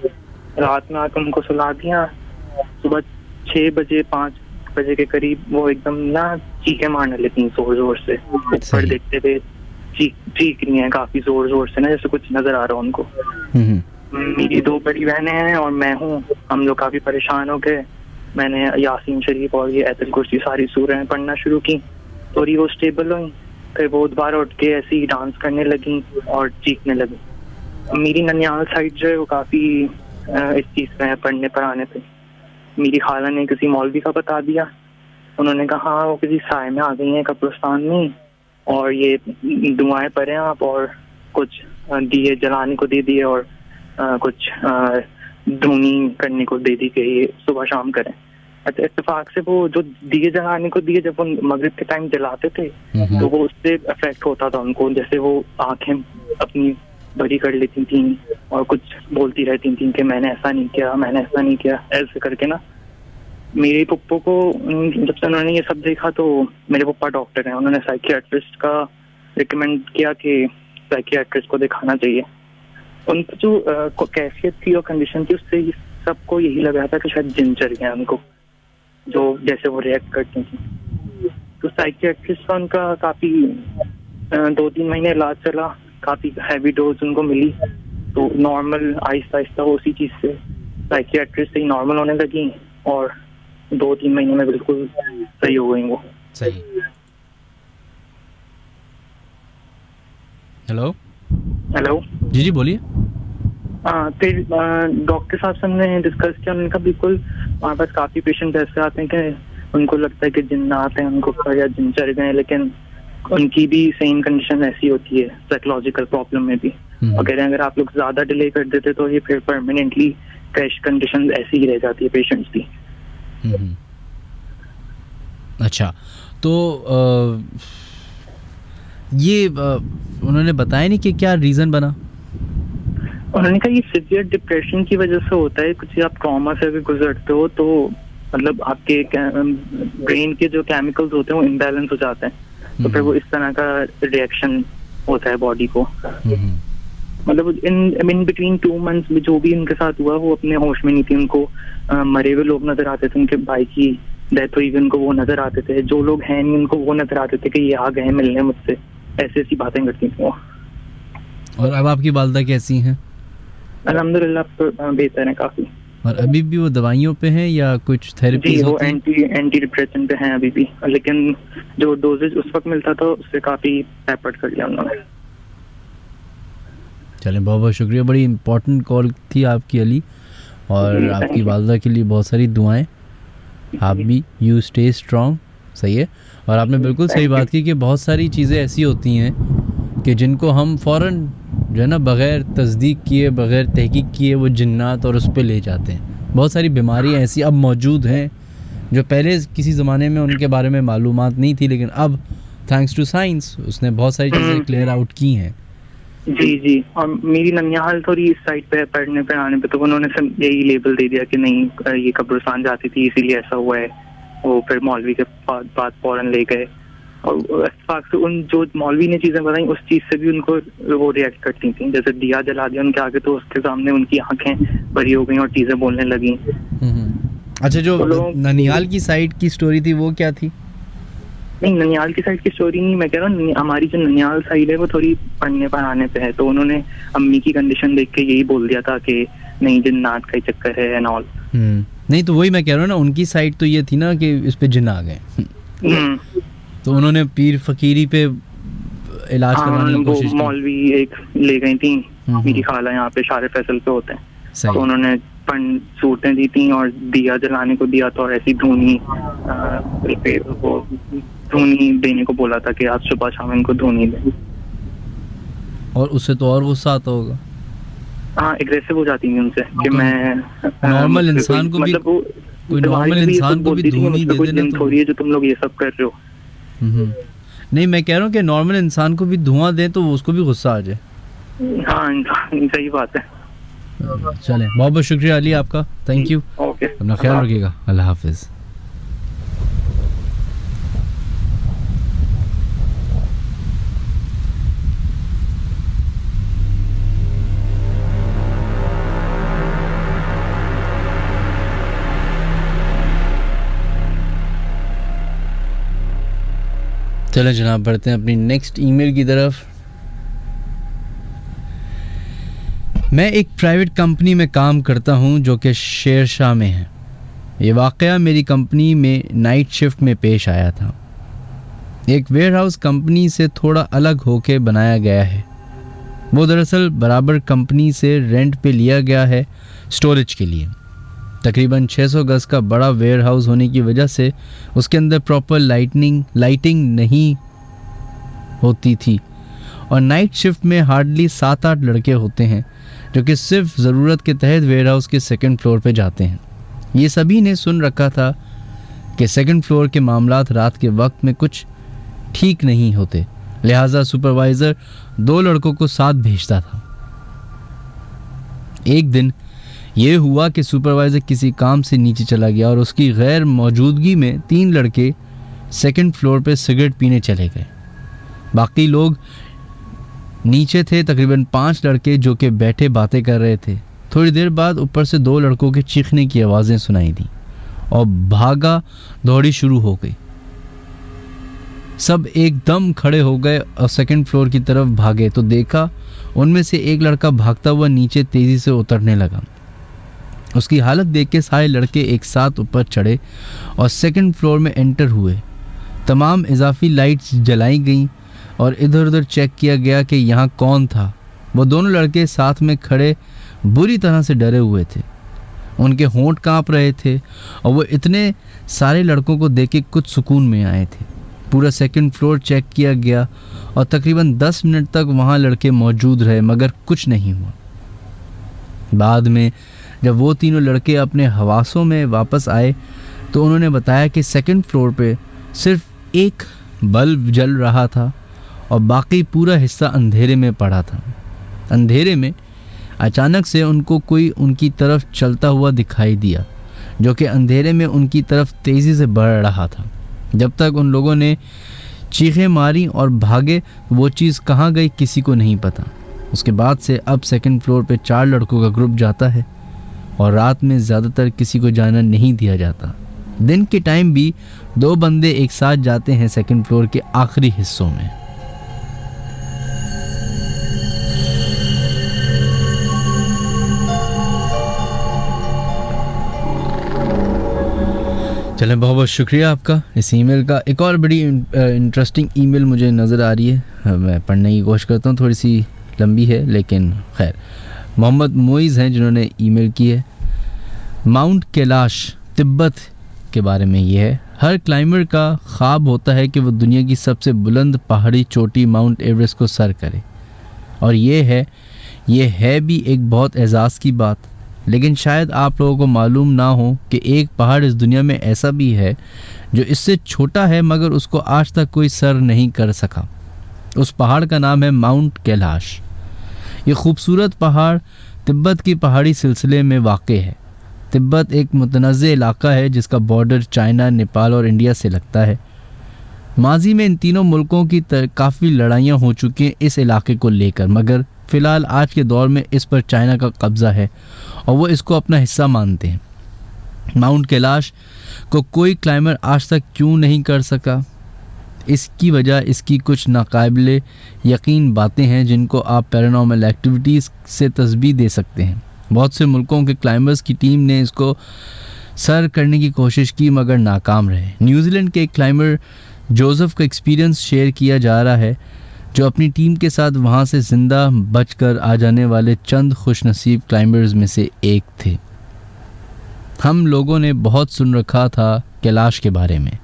Speaker 5: रात में आकर उनको सुला दिया। सुबह 6 बजे 5 बजे के करीब वो एकदम ना चीखें मारने लगी जोर जोर से, ऊपर देखते हुए चीख रही हैं काफी जोर जोर से, ना जैसे कुछ नजर आ रहा हो उनको। मेरी 2 बड़ी बहनें हैं और मैं हूँ। हम लोग काफी परेशान हो गए। मैंने यासीन शरीफ और ये आयतुल कुर्सी सारी सूरतें पढ़ना शुरू की, थोड़ी वो स्टेबल हुई। फिर वो दोबारा उठ के ऐसे ही डांस करने लगी और चीखने लगी। मेरी ननियाल साइड जो है वो काफी इस चीज पे है, पढ़ने पढ़ाने पे। मेरी खाला ने किसी मौलवी का बता दिया, उन्होंने कहा हाँ वो किसी साय में आ गई हैं कब्रिस्तान में, और ये दुआएं पढ़ें आप, और कुछ दिए जलाने को दे दिए और कुछ धूनी करने को दे दी कि ये सुबह शाम करें। अच्छा, इत्तेफाक से वो जो दिए जलाने को दिए जब वो मगरिब के टाइम जलाते थे तो वो उससे अफेक्ट होता था उनको, जैसे वो आंखें अपनी बड़ी कर लेती थी और कुछ बोलती रहती थी कि मैंने ऐसा नहीं किया, मैंने ऐसा नहीं किया, ऐसे करके ना। मेरे पप्पो को जब से उन्होंने ये सब देखा, तो मेरे पप्पा डॉक्टर हैं, उन्होंने साइकियाट्रिस्ट का रिकमेंड किया कि साइकियाट्रिस्ट को दिखाना चाहिए। उनकी जो कैफियत थी और कंडीशन थी, उससे सबको यही लग रहा था कि शायद जिन चढ़ गया उनको, जो जैसे वो रिएक्ट करती थी। तो साइकियाट्रिस्ट का उनका काफी 2-3 महीने इलाज चला, काफी हैवी डोज उनको मिली, तो नॉर्मल आहिस्ता आहिस्ता उसी चीज से साइकियाट्रिस्ट से ही नॉर्मल होने लगी और 2-3 महीने में बिल्कुल सही हो गई वो।
Speaker 1: सही। हेलो जी जी बोलिए।
Speaker 5: फिर डॉक्टर साहब से हमने डिस्कस किया, उन्होंने कहा बिल्कुल हमारे पास काफी पेशेंट ऐसे आते हैं कि उनको लगता है कि जिन्नात हैं उनको या जिन चढ़ गए, लेकिन उनकी भी सेम कंडीशन ऐसी होती है साइकोलॉजिकल प्रॉब्लम में भी। अगर आप लोग ज्यादा डिले कर देते तो ये फिर परमानेंटली क्रैश कंडीशन ऐसी ही रह जाती है पेशेंट्स की।
Speaker 1: अच्छा, तो ये उन्होंने बताया नहीं कि क्या रीज़न बना?
Speaker 5: उन्होंने कहा ये सिवियर डिप्रेशन की वजह से होता है, कुछ आप ट्रॉमा से अगर गुजरते हो तो मतलब आपके ब्रेन के जो केमिकल्स होते हैं वो इम्बैलेंस हो जाते हैं, तो फिर वो इस तरह का रिएक्शन होता है बॉडी को। मतलब इन बिटवीन 2 months में जो भी उनके साथ हुआ वो अपने होश में नहीं थी, उनको मरे हुए लोग नजर आते थे, उनके भाई की डेथ हुई उनको वो नजर आते थे, जो लोग हैं नहीं उनको वो नजर आते थे कि ये आ गए मिलने मुझसे, ऐसी ऐसी बातें करती थी वो।
Speaker 1: और अब आपकी वालिदा कैसी हैं?
Speaker 5: अल्हम्दुलिल्लाह बेहतर है काफी।
Speaker 1: और अभी भी वो दवाइयों पे हैं या कुछ थेरेपी?
Speaker 5: जी वो एंटी डिप्रेशन पे हैं अभी भी, लेकिन जो डोजेज उस वक्त मिलता था उससे काफी टैपर्ड कर लिया उन्होंने।
Speaker 1: चलें, बहुत बहुत शुक्रिया, बड़ी इम्पोर्टेंट कॉल थी आपकी अली, और आपकी वालिदा के लिए बहुत सारी दुआएं। आप भी यू स्टे स्ट्रॉन्ग, सही है। और आपने बिल्कुल सही बात की कि बहुत सारी चीज़ें ऐसी होती हैं कि जिनको हम फ़ौरन जो है ना बग़ैर तस्दीक किए, बग़ैर तहकीक किए वो जिन्नात और उस पर ले जाते हैं। बहुत सारी बीमारियां ऐसी अब मौजूद हैं जो पहले किसी ज़माने में उनके बारे में मालूमात नहीं थी, लेकिन अब थैंक्स टू साइंस उसने बहुत सारी चीज़ें क्लियर आउट की हैं।
Speaker 5: जी और मेरी ननिहाल थोड़ी इस साइड पे पढ़ने पे आने पे तो उन्होंने सब यही लेबल दे दिया कि नहीं ये कब्रिस्तान जाती थी इसीलिए ऐसा हुआ है। वो फिर मौलवी के बाद फौरन ले गए, और इत्तेफाक से उन जो मौलवी ने चीजें बताई उस चीज से भी उनको वो रिएक्ट करती थी। जैसे दिया जला दिया उनके आगे तो उसके सामने उनकी आंखें बड़ी हो गई और चीजें बोलने लगी।
Speaker 1: अच्छा, जो ननिहाल की साइड की स्टोरी थी वो क्या थी?
Speaker 5: नहीं, ननिहाल की साइड की स्टोरी नहीं, मैं कह रहा हूँ हमारी जो ननिहाल साइड है वो थोड़ी पढ़ने पढ़ाने पे है, तो उन्होंने अम्मी की कंडीशन देख के यही बोल दिया था कि नहीं जिन्नात का ही चक्कर है एंड ऑल।
Speaker 1: नहीं तो वही मैं कह रहा हूँ ना, उनकी साइड तो ये थी ना कि इस पे जिन्न आ गए, तो उन्होंने पीर फकीरी पे इलाज करवाने की कोशिश की।
Speaker 5: मौलवी एक ले गई थी, मेरी खाला यहाँ पे शारे फैसल पे होते हैं, तो उन्होंने सूरतें दी थी और दिया जलाने को दिया था, और ऐसी धूनी वो धूनी देने को बोला था कि आज सुबह शाम इनको धूनी दें।
Speaker 1: और उससे तो और गुस्सा आता होगा।
Speaker 5: हाँ, एग्रेसिव हो जाती है उनसे कि मैं
Speaker 1: नॉर्मल इंसान को भी, कोई नॉर्मल इंसान को भी धूनी दे देना तो
Speaker 5: थोड़ी है जो तुम लोग ये सब कर रहे हो।
Speaker 1: नहीं, मैं कह रहा हूँ कि नॉर्मल इंसान को भी धुआं दें तो उसको भी गुस्सा आ जाए।
Speaker 5: हाँ, सही बात है।
Speaker 1: चलें, बहुत बहुत शुक्रिया अली आपका, थैंक यू।
Speaker 5: ओके,
Speaker 1: अपना ख्याल रखिएगा, अल्लाह हाफिज। चलो जनाब, बढ़ते हैं अपनी नेक्स्ट ईमेल की तरफ। मैं एक प्राइवेट कंपनी में काम करता हूं जो कि शेरशाह में है। ये वाक़या मेरी कंपनी में नाइट शिफ्ट में पेश आया था। एक वेयरहाउस कंपनी से थोड़ा अलग होके बनाया गया है। वो दरअसल बराबर कंपनी से रेंट पे लिया गया है स्टोरेज के लिए। तकरीबन 600 गज का बड़ा वेयरहाउस होने की वजह से उसके अंदर प्रॉपर लाइटिंग नहीं होती थी, और नाइट शिफ्ट में हार्डली 7-8 लड़के होते हैं जो कि सिर्फ ज़रूरत के तहत वेयरहाउस के 2nd फ्लोर पे जाते हैं। ये सभी ने सुन रखा था कि 2nd फ्लोर के मामलात रात के वक्त में कुछ ठीक नहीं होते, लिहाजा सुपरवाइज़र 2 लड़कों को साथ भेजता था। एक दिन ये हुआ कि सुपरवाइज़र किसी काम से नीचे चला गया और उसकी गैर मौजूदगी में 3 लड़के 2nd फ्लोर पे सिगरेट पीने चले गए। बाकी लोग नीचे थे, तकरीबन 5 लड़के जो कि बैठे बातें कर रहे थे। थोड़ी देर बाद ऊपर से 2 लड़कों के चीखने की आवाज़ें सुनाई दी और भागा दौड़ी शुरू हो गई। सब एकदम खड़े हो गए और 2nd फ्लोर की तरफ भागे तो देखा उनमें से एक लड़का भागता हुआ नीचे तेज़ी से उतरने लगा। उसकी हालत देख के सारे लड़के एक साथ ऊपर चढ़े और 2nd फ्लोर में एंटर हुए। तमाम इजाफी लाइट्स जलाई गईं और इधर उधर चेक किया गया कि यहाँ कौन था। वो दोनों लड़के साथ में खड़े बुरी तरह से डरे हुए थे, उनके होंठ कांप रहे थे और वो इतने सारे लड़कों को देख के कुछ सुकून में आए थे। पूरा 2nd फ्लोर चेक किया गया और तकरीबन 10 मिनट तक वहाँ लड़के मौजूद रहे मगर कुछ नहीं हुआ। बाद में जब वो तीनों लड़के अपने हवासों में वापस आए तो उन्होंने बताया कि 2nd फ्लोर पे सिर्फ एक बल्ब जल रहा था और बाकी पूरा हिस्सा अंधेरे में पड़ा था। अंधेरे में अचानक से उनको कोई उनकी तरफ चलता हुआ दिखाई दिया, जो कि अंधेरे में उनकी तरफ तेज़ी से बढ़ रहा था। जब तक उन लोगों ने चीखें मारी और भागे, वो चीज़ कहाँ गई किसी को नहीं पता। उसके बाद से अब सेकंड फ्लोर पे 4 लड़कों का ग्रुप जाता है और रात में ज़्यादातर किसी को जाना नहीं दिया जाता। दिन के टाइम भी 2 बंदे एक साथ जाते हैं सेकंड फ्लोर के आखिरी हिस्सों में। चलें, बहुत बहुत शुक्रिया आपका इस ईमेल का। एक और बड़ी इंटरेस्टिंग ईमेल मुझे नज़र आ रही है, मैं पढ़ने की कोशिश करता हूँ, थोड़ी सी लंबी है लेकिन खैर। मोहम्मद मोइज़ हैं जिन्होंने ईमेल की है। माउंट कैलाश तिब्बत के बारे में ये है। हर क्लाइंबर का ख्वाब होता है कि वो दुनिया की सबसे बुलंद पहाड़ी चोटी माउंट एवरेस्ट को सर करे, और ये है भी एक बहुत एजाज़ की बात। लेकिन शायद आप लोगों को मालूम ना हो कि एक पहाड़ इस दुनिया में ऐसा भी है जो इससे छोटा है मगर उसको आज तक कोई सर नहीं कर सका। उस पहाड़ का नाम है माउंट कैलाश। ये खूबसूरत पहाड़ तिब्बत की पहाड़ी सिलसिले में वाक़े है। तिब्बत एक मुतनज़्ज़े इलाका है जिसका बॉर्डर चाइना, नेपाल और इंडिया से लगता है। माजी में इन तीनों मुल्कों की काफ़ी लड़ाइयाँ हो चुकी हैं इस इलाके को लेकर, मगर फ़िलहाल आज के दौर में इस पर चाइना का कब्ज़ा है और वो इसको अपना हिस्सा मानते हैं। माउंट कैलाश को कोई क्लाइंबर आज तक क्यों नहीं कर सका? इसकी वजह इसकी कुछ नाकाबिले यकीन बातें हैं जिनको आप पैरानॉर्मल एक्टिविटीज़ से तस्बीह दे सकते हैं। बहुत से मुल्कों के क्लाइंबर्स की टीम ने इसको सर करने की कोशिश की मगर नाकाम रहे। न्यूजीलैंड के एक क्लाइंबर जोसेफ का एक्सपीरियंस शेयर किया जा रहा है, जो अपनी टीम के साथ वहाँ से ज़िंदा बचकर आ जाने वाले चंद खुशनसीब क्लाइंबर्स में से एक थे। हम लोगों ने बहुत सुन रखा था कैलाश के बारे में।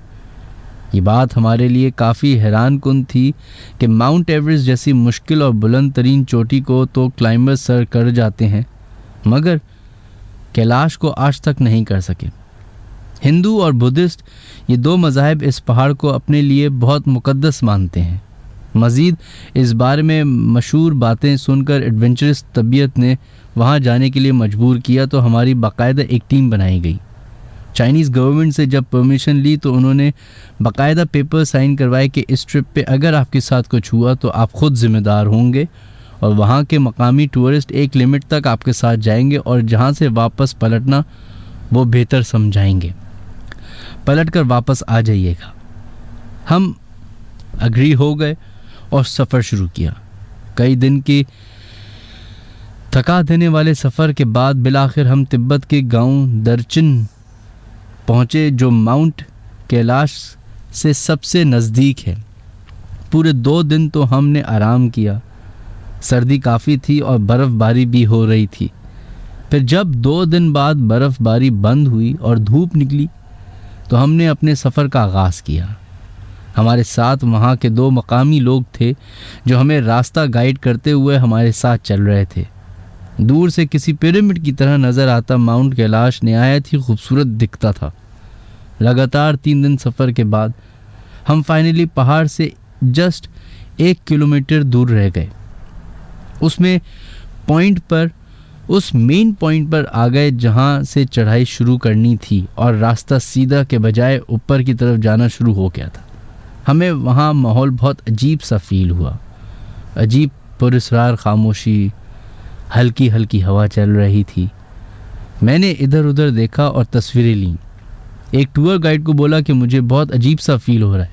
Speaker 1: ये बात हमारे लिए काफ़ी हैरान कुन थी कि माउंट एवरेस्ट जैसी मुश्किल और बुलंद तरीन चोटी को तो क्लाइंबर सर कर जाते हैं मगर कैलाश को आज तक नहीं कर सके। हिंदू और बुद्धिस्ट ये 2 मज़ाहिब इस पहाड़ को अपने लिए बहुत मुक़द्दस मानते हैं। मज़ीद इस बारे में मशहूर बातें सुनकर एडवेंचरस तबीयत ने वहाँ जाने के लिए मजबूर किया तो हमारी बाकायदा एक टीम बनाई गई। चाइनीज़ गवर्नमेंट से जब परमिशन ली तो उन्होंने बाकायदा पेपर साइन करवाए कि इस ट्रिप पे अगर आपके साथ कुछ हुआ तो आप ख़ुद ज़िम्मेदार होंगे और वहाँ के मकामी टूरिस्ट एक लिमिट तक आपके साथ जाएंगे और जहाँ से वापस पलटना वो बेहतर समझाएंगे, पलट कर वापस आ जाइएगा। हम अग्री हो गए और सफ़र शुरू किया। कई दिन की थका देने वाले सफ़र के बाद बिलाखिर हम तिब्बत के गांव दरचिन पहुँचे, जो माउंट कैलाश से सबसे नज़दीक है। पूरे 2 दिन तो हमने आराम किया। सर्दी काफ़ी थी और बर्फ़बारी भी हो रही थी। फिर जब 2 दिन बाद बर्फ़बारी बंद हुई और धूप निकली तो हमने अपने सफ़र का आगाज़ किया। हमारे साथ वहाँ के 2 मकामी लोग थे जो हमें रास्ता गाइड करते हुए हमारे साथ चल रहे थे। दूर से किसी पिरामिड की तरह नज़र आता माउंट कैलाश नहायत ही खूबसूरत दिखता था। लगातार 3 दिन सफ़र के बाद हम फाइनली पहाड़ से जस्ट 1 किलोमीटर दूर रह गए। उस मेन पॉइंट पर आ गए जहाँ से चढ़ाई शुरू करनी थी और रास्ता सीधा के बजाय ऊपर की तरफ जाना शुरू हो गया था। हमें वहाँ माहौल बहुत अजीब सा फील हुआ। अजीब पुरस्रार खामोशी, हल्की हल्की हवा चल रही थी। मैंने इधर उधर देखा और तस्वीरें लीं। एक टूर गाइड को बोला कि मुझे बहुत अजीब सा फील हो रहा है,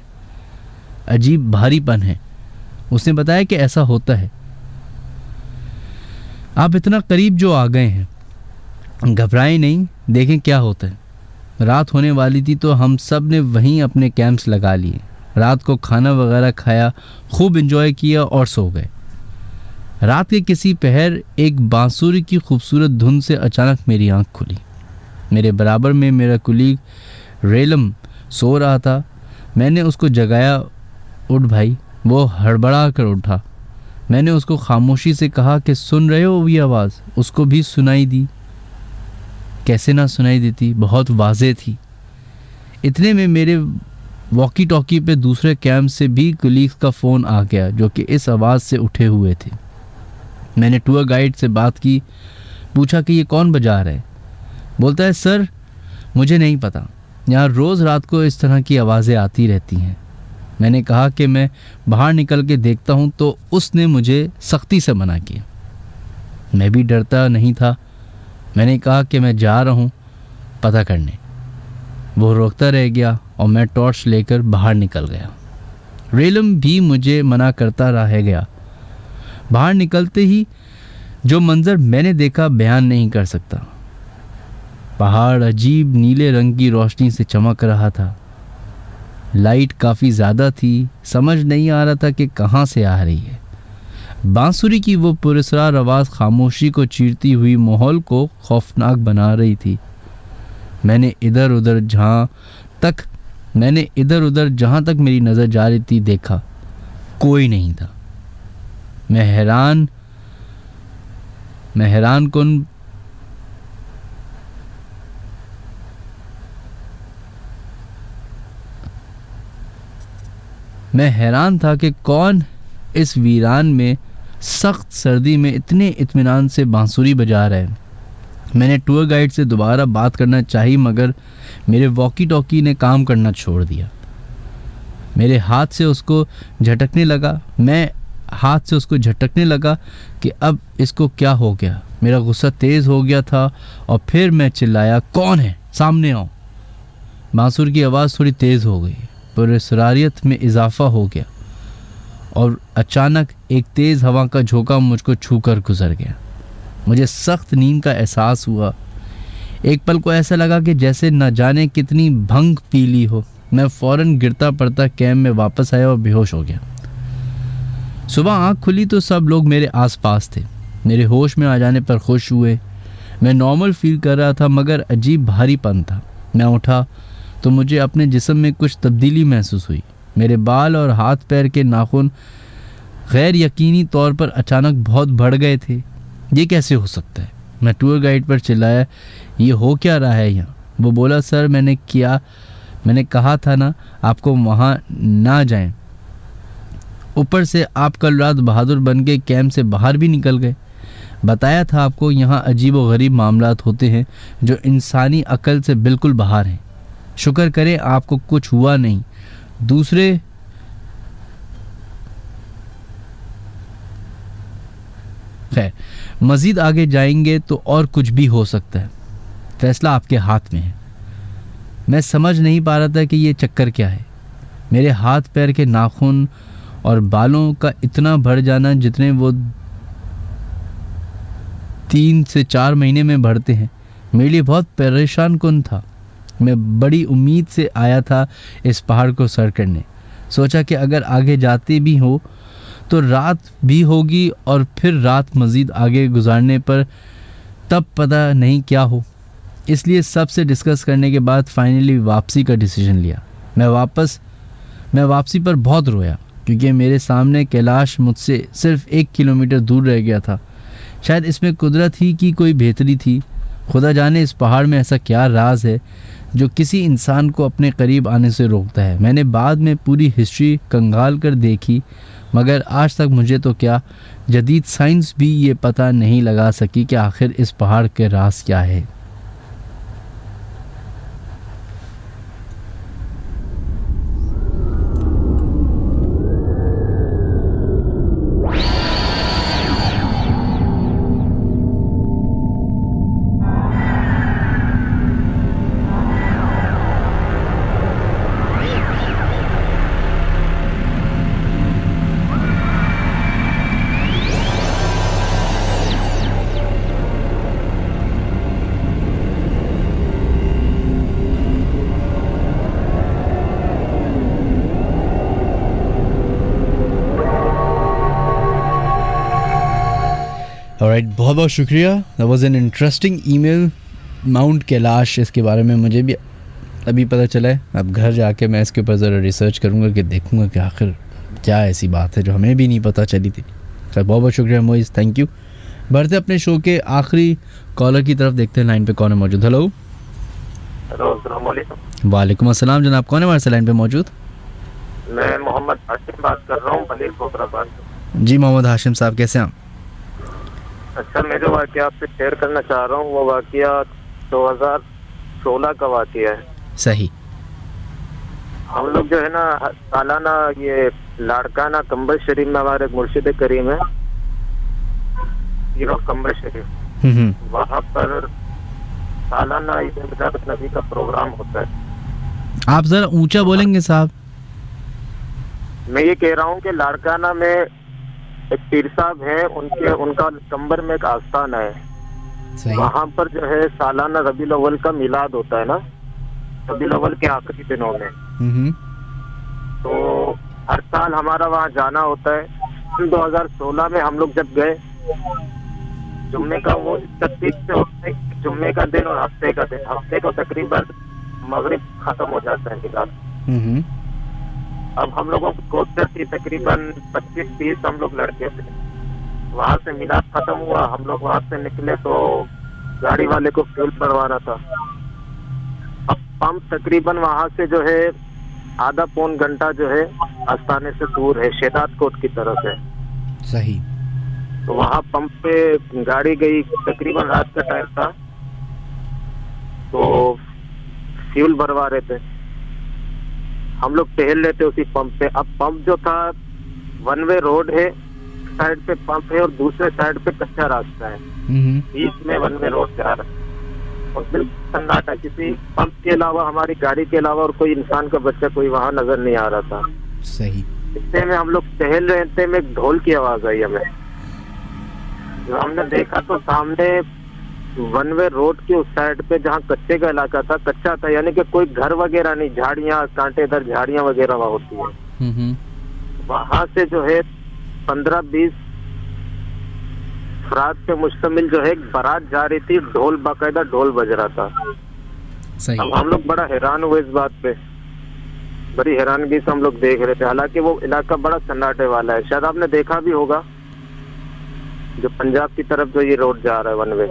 Speaker 1: अजीब भारीपन है। उसने बताया कि ऐसा होता है, आप इतना करीब जो आ गए हैं, घबराएं नहीं, देखें क्या होता है। रात होने वाली थी तो हम सब ने वहीं अपने कैंप्स लगा लिए। रात को खाना वगैरह खाया, खूब एंजॉय किया और सो गए। रात के किसी पहर एक बांसुरी की खूबसूरत धुन से अचानक मेरी आंख खुली। मेरे बराबर में मेरा कुलीग रेलम सो रहा था। मैंने उसको जगाया, उठ भाई। वो हड़बड़ा कर उठा। मैंने उसको खामोशी से कहा कि सुन रहे हो ये आवाज़? उसको भी सुनाई दी। कैसे ना सुनाई देती, बहुत वाज़े थी। इतने में मेरे वॉकी टॉकी पे दूसरे कैंप से भी कुलीग्स का फ़ोन आ गया जो कि इस आवाज़ से उठे हुए थे। मैंने टूर गाइड से बात की, पूछा कि ये कौन बजा रहा है। बोलता है सर मुझे नहीं पता, यहाँ रोज़ रात को इस तरह की आवाज़ें आती रहती हैं। मैंने कहा कि मैं बाहर निकल के देखता हूँ, तो उसने मुझे सख्ती से मना किया। मैं भी डरता नहीं था। मैंने कहा कि मैं जा रहा हूँ पता करने। वो रोकता रह गया और मैं टॉर्च लेकर बाहर निकल गया। रेलम भी मुझे मना करता रह गया। बाहर निकलते ही जो मंजर मैंने देखा बयान नहीं कर सकता। पहाड़ अजीब नीले रंग की रोशनी से चमक रहा था। लाइट काफ़ी ज़्यादा थी, समझ नहीं आ रहा था कि कहाँ से आ रही है। बांसुरी की वो पुरस्कार आवाज़ खामोशी को चीरती हुई माहौल को खौफनाक बना रही थी। मैंने इधर उधर जहाँ तक मेरी नज़र जा रही थी देखा, कोई नहीं था। मैं हैरान था कि कौन इस वीरान में सख्त सर्दी में इतने इत्मीनान से बांसुरी बजा रहा है। मैंने टूर गाइड से दोबारा बात करना चाही, मगर मेरे वॉकी टॉकी ने काम करना छोड़ दिया। मैं हाथ से उसको झटकने लगा कि अब इसको क्या हो गया। मेरा गुस्सा तेज़ हो गया था और फिर मैं चिल्लाया, कौन है, सामने आओ। बांसुर की आवाज़ थोड़ी तेज़ हो गई, पुरस्कारियत में इजाफा हो गया और अचानक एक तेज़ हवा का झोंका मुझको छूकर गुजर गया। मुझे सख्त नींद का एहसास हुआ। एक पल को ऐसा लगा कि जैसे न जाने कितनी भंग पी ली हो। मैं फ़ौरन गिरता पड़ता कैंप में वापस आया और बेहोश हो गया। सुबह आँख खुली तो सब लोग मेरे आसपास थे। मेरे होश में आ जाने पर खुश हुए। मैं नॉर्मल फील कर रहा था, मगर अजीब भारीपन था। मैं उठा तो मुझे अपने जिस्म में कुछ तब्दीली महसूस हुई। मेरे बाल और हाथ पैर के नाखून गैर यकीनी तौर पर अचानक बहुत बढ़ गए थे। ये कैसे हो सकता है? मैं टूर गाइड पर चिल्लाया, ये हो क्या रहा है यहाँ? वो बोला, सर मैंने कहा था ना आपको वहाँ ना जाएं। ऊपर से आप कल रात बहादुर बन के कैंप से बाहर भी निकल गए। बताया था आपको यहाँ अजीब व गरीब मामलात होते हैं जो इंसानी अकल से बिल्कुल बाहर हैं। शुक्र करें आपको कुछ हुआ नहीं। दूसरे खैर, मज़ीद आगे जाएंगे तो और कुछ भी हो सकता है। फैसला आपके हाथ में है। मैं समझ नहीं पा रहा था कि ये चक्कर क्या है। मेरे हाथ पैर के नाखून और बालों का इतना बढ़ जाना जितने वो 3 से 4 महीने में बढ़ते हैं, मेरे लिए बहुत परेशान कुन था। मैं बड़ी उम्मीद से आया था इस पहाड़ को सर करने। सोचा कि अगर आगे जाते भी हो तो रात भी होगी और फिर रात मज़ीद आगे गुजारने पर तब पता नहीं क्या हो। इसलिए सबसे डिस्कस करने के बाद फाइनली वापसी का डिसीजन लिया। मैं वापसी पर बहुत रोया क्योंकि मेरे सामने कैलाश मुझसे सिर्फ 1 किलोमीटर दूर रह गया था। शायद इसमें कुदरत ही की कोई बेहतरी थी। खुदा जाने इस पहाड़ में ऐसा क्या राज है जो किसी इंसान को अपने करीब आने से रोकता है। मैंने बाद में पूरी हिस्ट्री कंगाल कर देखी, मगर आज तक मुझे तो क्या, जदीद साइंस भी ये पता नहीं लगा सकी कि आखिर इस पहाड़ के राज क्या है। ऑलराइट, बहुत बहुत शुक्रिया। That was an interesting email. Mount Kailash, इसके बारे में मुझे भी अभी पता चला है। अब घर जाके मैं इसके ऊपर ज़रा रिसर्च करूँगा कि देखूँगा कि आखिर क्या ऐसी बात है जो हमें भी नहीं पता चली थी। सर बहुत बहुत शुक्रिया मोइज़, थैंक यू। बढ़ते अपने शो के आखिरी कॉलर की तरफ, देखते हैं लाइन पे कौन है मौजूद। हेलो
Speaker 6: हेलो, अस्सलाम वालेकुम।
Speaker 1: वालेकुम अस्सलाम जनाब, कौन है हमारे से लाइन पे मौजूद?
Speaker 6: मैं मोहम्मद हाशिम बात कर रहा हूँ बलीर कोकराबाद से।
Speaker 1: जी मोहम्मद हाशिम साहब, कैसे हैं आप?
Speaker 6: अच्छा, मैं जो वाक़या आपसे शेयर करना चाह रहा हूँ वो वाक़या 2016 का वाक़या है।
Speaker 1: सही।
Speaker 6: हम लोग जो है ना सालाना ये लाड़काना कंबर शरीफ में हमारे मुर्शिद करीम है, हीरो कंबर शरीफ, वहाँ पर सालाना ईद मिलाद नबी का प्रोग्राम होता है।
Speaker 1: आप जरा ऊंचा बोलेंगे साहब?
Speaker 6: मैं ये कह रहा हूँ कि लाड़काना में एक पीर साहब है, उनका कंबर में एक आस्थान है।
Speaker 1: सही।
Speaker 6: वहाँ पर जो है सालाना रबीउल अव्वल का मिलाद होता है ना, रबीउल अव्वल के आखिरी दिनों में। तो हर साल हमारा वहाँ जाना होता है। 2016 में हम लोग जब गए, जुम्मे का वो 31 से होता है, जुम्मे का दिन और हफ्ते का दिन, हफ्ते को तकरीबन मगरिब खत्म हो जाता है मिलाद। अब हम लोगों को कोशिश थी, तकरीबन 25-30 हम लोग लड़के थे। वहाँ से मिलाद खत्म हुआ, हम लोग वहाँ से निकले तो गाड़ी वाले को फ्यूल भरवाना था। अब पंप तकरीबन वहाँ से जो है आधा पौन घंटा जो है आस्थाने से दूर है, शेदात कोट की तरफ है।
Speaker 1: सही।
Speaker 6: तो वहाँ पंप पे गाड़ी गई, तकरीबन रात का टाइम था, तो फ्यूल भरवा रहे थे। हम लोग टहल रहे थे उसी पंप पे। अब पंप जो था वन वे रोड है, साइड पे पंप है और दूसरे साइड पे कच्चा रास्ता है, बीच में वन वे रोड जा रहा है और बिल्कुल सन्नाटा, किसी पंप के अलावा, हमारी गाड़ी के अलावा और कोई इंसान का बच्चा कोई वहाँ नजर नहीं आ रहा था।
Speaker 1: सही।
Speaker 6: इतने में हम लोग टहल रहे थे, में एक ढोल की आवाज आई हमें। जो हमने देखा तो सामने वन वे रोड के उस साइड पे जहाँ कच्चे का इलाका था, कच्चा था, यानी कि कोई घर वगैरह नहीं, झाड़ियाँ, कांटेदार झाड़ियाँ वगैरह वहाँ होती है। वहां से जो है 15-20 अफराद पे मुश्तमिल जो है एक बारात जा रही थी, ढोल, बाकायदा ढोल बज रहा था।
Speaker 1: सही।
Speaker 6: अब हम लोग बड़ा हैरान हुए इस बात पे, बड़ी हैरानगी से हम लोग देख रहे थे। हालांकि वो इलाका बड़ा सन्नाटे वाला है, शायद आपने देखा भी होगा, जो पंजाब की तरफ जो ये रोड जा रहा है वन वे।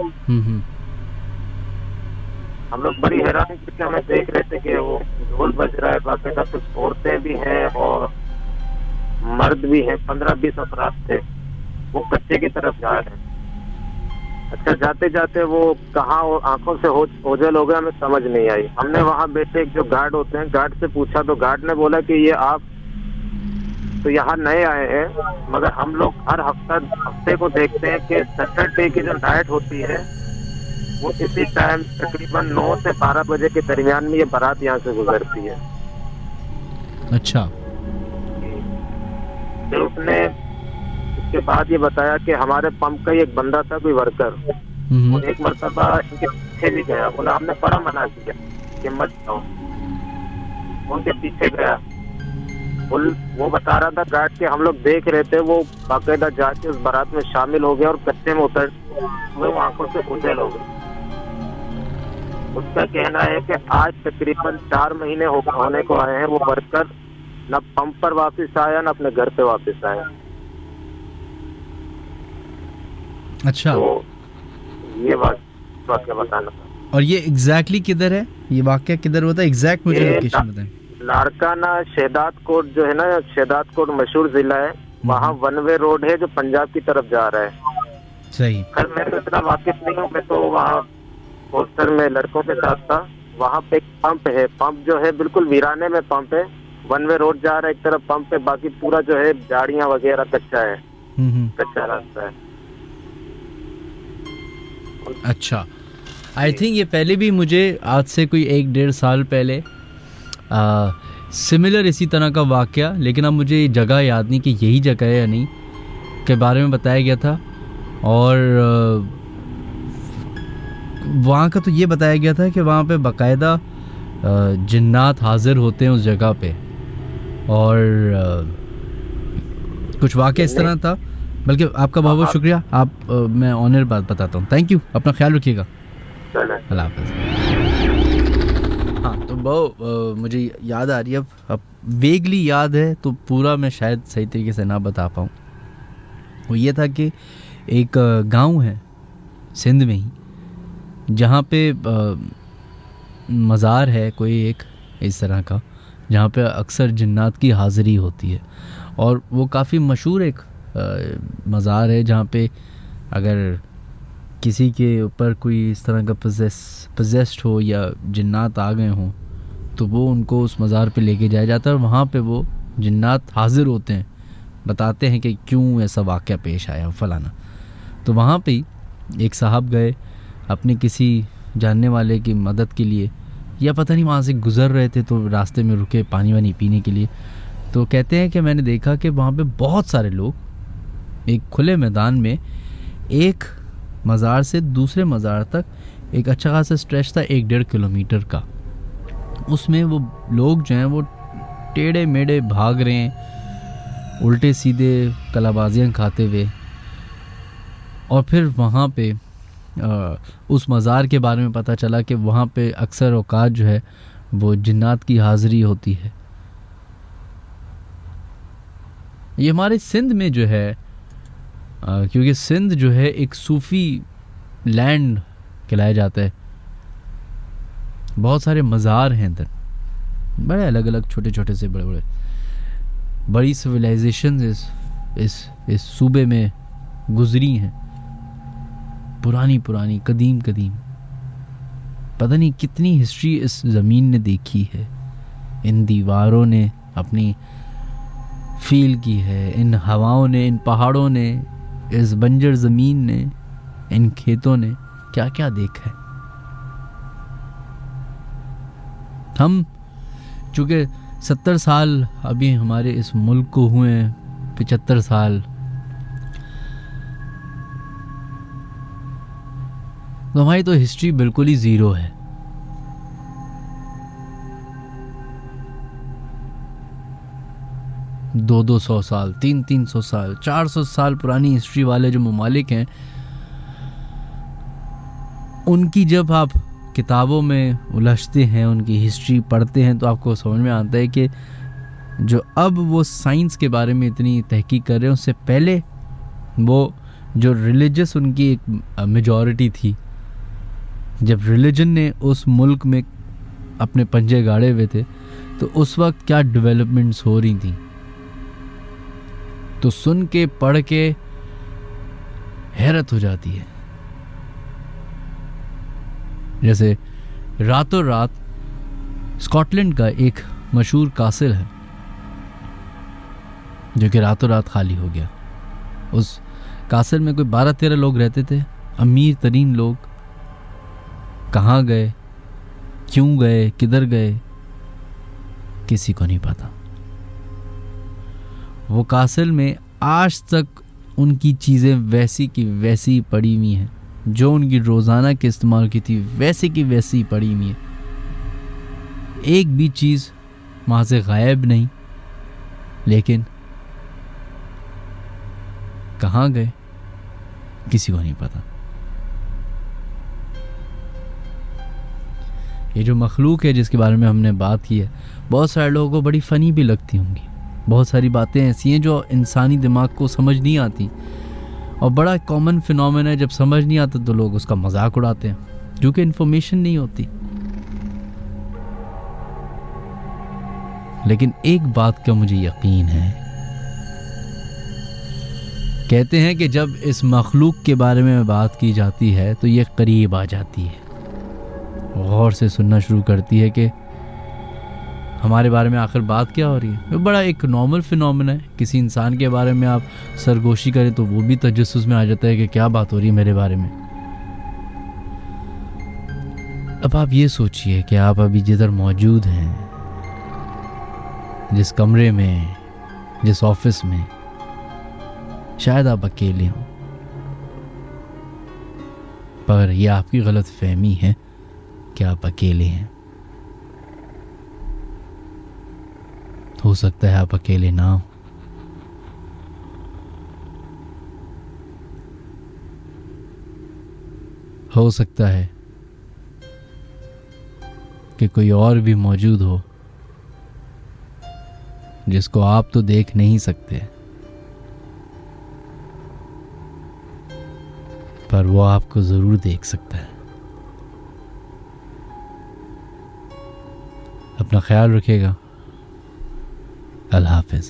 Speaker 6: हम लोग बड़ी हैरानी से हमें देख रहे थे कि वो ढोल बज रहा है, बाकी सब कुछ औरतें भी हैं और मर्द भी हैं, 15-20 अफराद थे, वो कच्चे की तरफ जा रहे हैं। अच्छा, जाते जाते वो कहाँ आंखों से ओझल हो गए, हमें समझ नहीं आई। हमने वहाँ बैठे एक जो गार्ड होते हैं, गार्ड से पूछा तो गार्ड ने बोला कि ये आप तो यहाँ नए आए हैं, मगर हम लोग हर हफ्ते को देखते हैं कि सैटरडे की जो नाइट होती है वो इसी टाइम तकरीबन 9 से 12 बजे के दरमियान में ये बारात यहाँ से गुजरती है।
Speaker 1: अच्छा।
Speaker 6: फिर उसने उसके बाद ये बताया कि हमारे पंप का एक बंदा था, कोई वर्कर, वो एक मरतबा इनके पीछे भी गया, बोला हमने बड़ा मना किया कि मत जाओ, उनके पीछे गया। वो बता रहा था गार्ड के, हम लोग देख रहे थे, वो बाकायदा जाके उस बारात में शामिल हो गया और कच्चे में उतर वो आंखों से ओझल हो गए। उसका कहना है कि आज तकरीबन 4 महीने होने को आए हैं, वो वर्कर न पंप पर वापस आया, न अपने घर पे वापस आया।
Speaker 1: अच्छा।
Speaker 6: तो ये वाक़या बताना था।
Speaker 1: और ये एग्जैक्टली किधर है, ये वाक़या किधर होता है एग्जैक्ट, मुझे लोकेशन बताएं।
Speaker 6: लाड़काना शेदात कोट जो है ना, शेदात कोट मशहूर जिला है, वहाँ वन वे रोड है जो पंजाब की तरफ जा रहा है।
Speaker 1: सही।
Speaker 6: खैर मैं तो इतना वाकिफ नहीं हूँ, मैं तो वहाँ हॉस्टल में लड़कों के साथ था। वहाँ पे एक पंप है, पंप जो है बिल्कुल वीराने में पंप है, वन वे रोड जा रहा है, एक तरफ पंप है, बाकी पूरा जो है झाड़ियाँ वगैरह कच्चा है, कच्चा रास्ता है।
Speaker 1: अच्छा, आई थिंक ये पहले भी मुझे आज से कोई 1-1.5 साल पहले सिमिलर इसी तरह का वाक़या, लेकिन अब मुझे जगह याद नहीं कि यही जगह है या नहीं, के बारे में बताया गया था। और वहाँ का तो ये बताया गया था कि वहाँ पे बाकायदा जिन्नात हाजिर होते हैं उस जगह पे, और कुछ वाक़या इस तरह था। बल्कि आपका बहुत बहुत शुक्रिया, आप मैं ऑनर बात बताता हूँ। थैंक यू, अपना ख्याल रखिएगा, अल्लाह हाफ़िज़। हाँ, तो बहुत मुझे याद आ रही है, अब वेगली याद है, तो पूरा मैं शायद सही तरीके से ना बता पाऊँ। वो ये था कि एक गांव है सिंध में ही, जहाँ पे मज़ार है कोई एक इस तरह का जहाँ पे अक्सर जिन्नात की हाज़िरी होती है, और वो काफ़ी मशहूर एक मज़ार है जहाँ पे अगर किसी के ऊपर कोई इस तरह का पोजेस्ड हो या जिन्नात आ गए हों तो वो उनको उस मज़ार पे लेके जाया जाता है और वहाँ पे वो जिन्नात हाज़िर होते हैं, बताते हैं कि क्यों ऐसा वाक़या पेश आया फलाना। तो वहाँ पे एक साहब गए अपने किसी जानने वाले की मदद के लिए, या पता नहीं वहाँ से गुज़र रहे थे तो रास्ते में रुके पानी वानी पीने के लिए। तो कहते हैं कि मैंने देखा कि वहाँ पे बहुत सारे लोग एक खुले मैदान में एक मज़ार से दूसरे मज़ार तक एक अच्छा खासा स्ट्रेच था 1-1.5 किलोमीटर का, उसमें वो लोग जो हैं वो टेढ़े मेढ़े भाग रहे हैं उल्टे सीधे कलाबाजियाँ खाते हुए। और फिर वहाँ पे उस मज़ार के बारे में पता चला कि वहाँ पे अक्सर औकात जो है वो जिन्नात की हाज़िरी होती है। ये हमारे सिंध में जो है क्योंकि सिंध जो है एक सूफ़ी लैंड कहलाया जाता है, बहुत सारे मज़ार हैं इधर, बड़े अलग अलग छोटे छोटे से बड़े बड़े, बड़ी सिविलाइजेशन इस सूबे में गुजरी हैं, पुरानी पुरानी कदीम कदीम, पता नहीं कितनी हिस्ट्री इस ज़मीन ने देखी है, इन दीवारों ने अपनी फील की है, इन हवाओं ने, इन पहाड़ों ने, इस बंजर ज़मीन ने, इन खेतों ने क्या क्या देखा है। हम चूँकि 70 साल अभी हमारे इस मुल्क को हुए हैं, 75 साल, तो हमारी तो हिस्ट्री बिल्कुल ही ज़ीरो है। दो 100 साल, 300 साल, 400 साल पुरानी हिस्ट्री वाले जो ममालिक हैं, उनकी जब आप किताबों में उलझते हैं, उनकी हिस्ट्री पढ़ते हैं, तो आपको समझ में आता है कि जो अब वो साइंस के बारे में इतनी तहकीक कर रहे हैं, उससे पहले वो जो रिलीजियस उनकी एक मेजॉरिटी थी, जब रिलीजन ने उस मुल्क में अपने पंजे गाड़े हुए थे, तो उस वक्त क्या डेवलपमेंट्स हो रही थी, तो सुन के पढ़ के हैरत हो जाती है। जैसे रातों रात स्कॉटलैंड का एक मशहूर कासिल है जो कि रातों रात खाली हो गया। उस कासिल में कोई 12-13 लोग रहते थे, अमीर तरीन लोग। कहाँ गए, क्यों गए, किधर गए, किसी को नहीं पता। वो कासिल में आज तक उनकी चीज़ें वैसी की वैसी पड़ी हुई हैं, जो उनकी रोज़ाना के इस्तेमाल की थी वैसी की वैसी पड़ी हुई है। एक भी चीज़ वहाँ से गायब नहीं, लेकिन कहाँ गए किसी को नहीं पता। ये जो मखलूक है जिसके बारे में हमने बात की है, बहुत सारे लोगों को बड़ी फ़नी भी लगती होंगी। बहुत सारी बातें ऐसी हैं जो इंसानी दिमाग को समझ नहीं आती, और बड़ा कॉमन फिनोमेन है, जब समझ नहीं आता तो लोग उसका मजाक उड़ाते हैं, क्योंकि इन्फॉर्मेशन नहीं होती। लेकिन एक बात का मुझे यकीन है, कहते हैं कि जब इस मखलूक के बारे में बात की जाती है तो ये करीब आ जाती है, गौर से सुनना शुरू करती है कि हमारे बारे में आखिर बात क्या हो रही है। वो बड़ा एक नॉर्मल फिनोमेना है। किसी इंसान के बारे में आप सरगोशी करें तो वो भी तजस्सुस में आ जाता है कि क्या बात हो रही है मेरे बारे में। अब आप ये सोचिए कि आप अभी जिधर मौजूद हैं, जिस कमरे में, जिस ऑफिस में, शायद आप अकेले हों, पर यह आपकी गलत फहमी है कि आप अकेले हैं। हो सकता है आप अकेले ना हो। हो सकता है कि कोई और भी मौजूद हो जिसको आप तो देख नहीं सकते, पर वो आपको जरूर देख सकता है। अपना ख्याल रखिएगा। अल्लाह हाफिज़।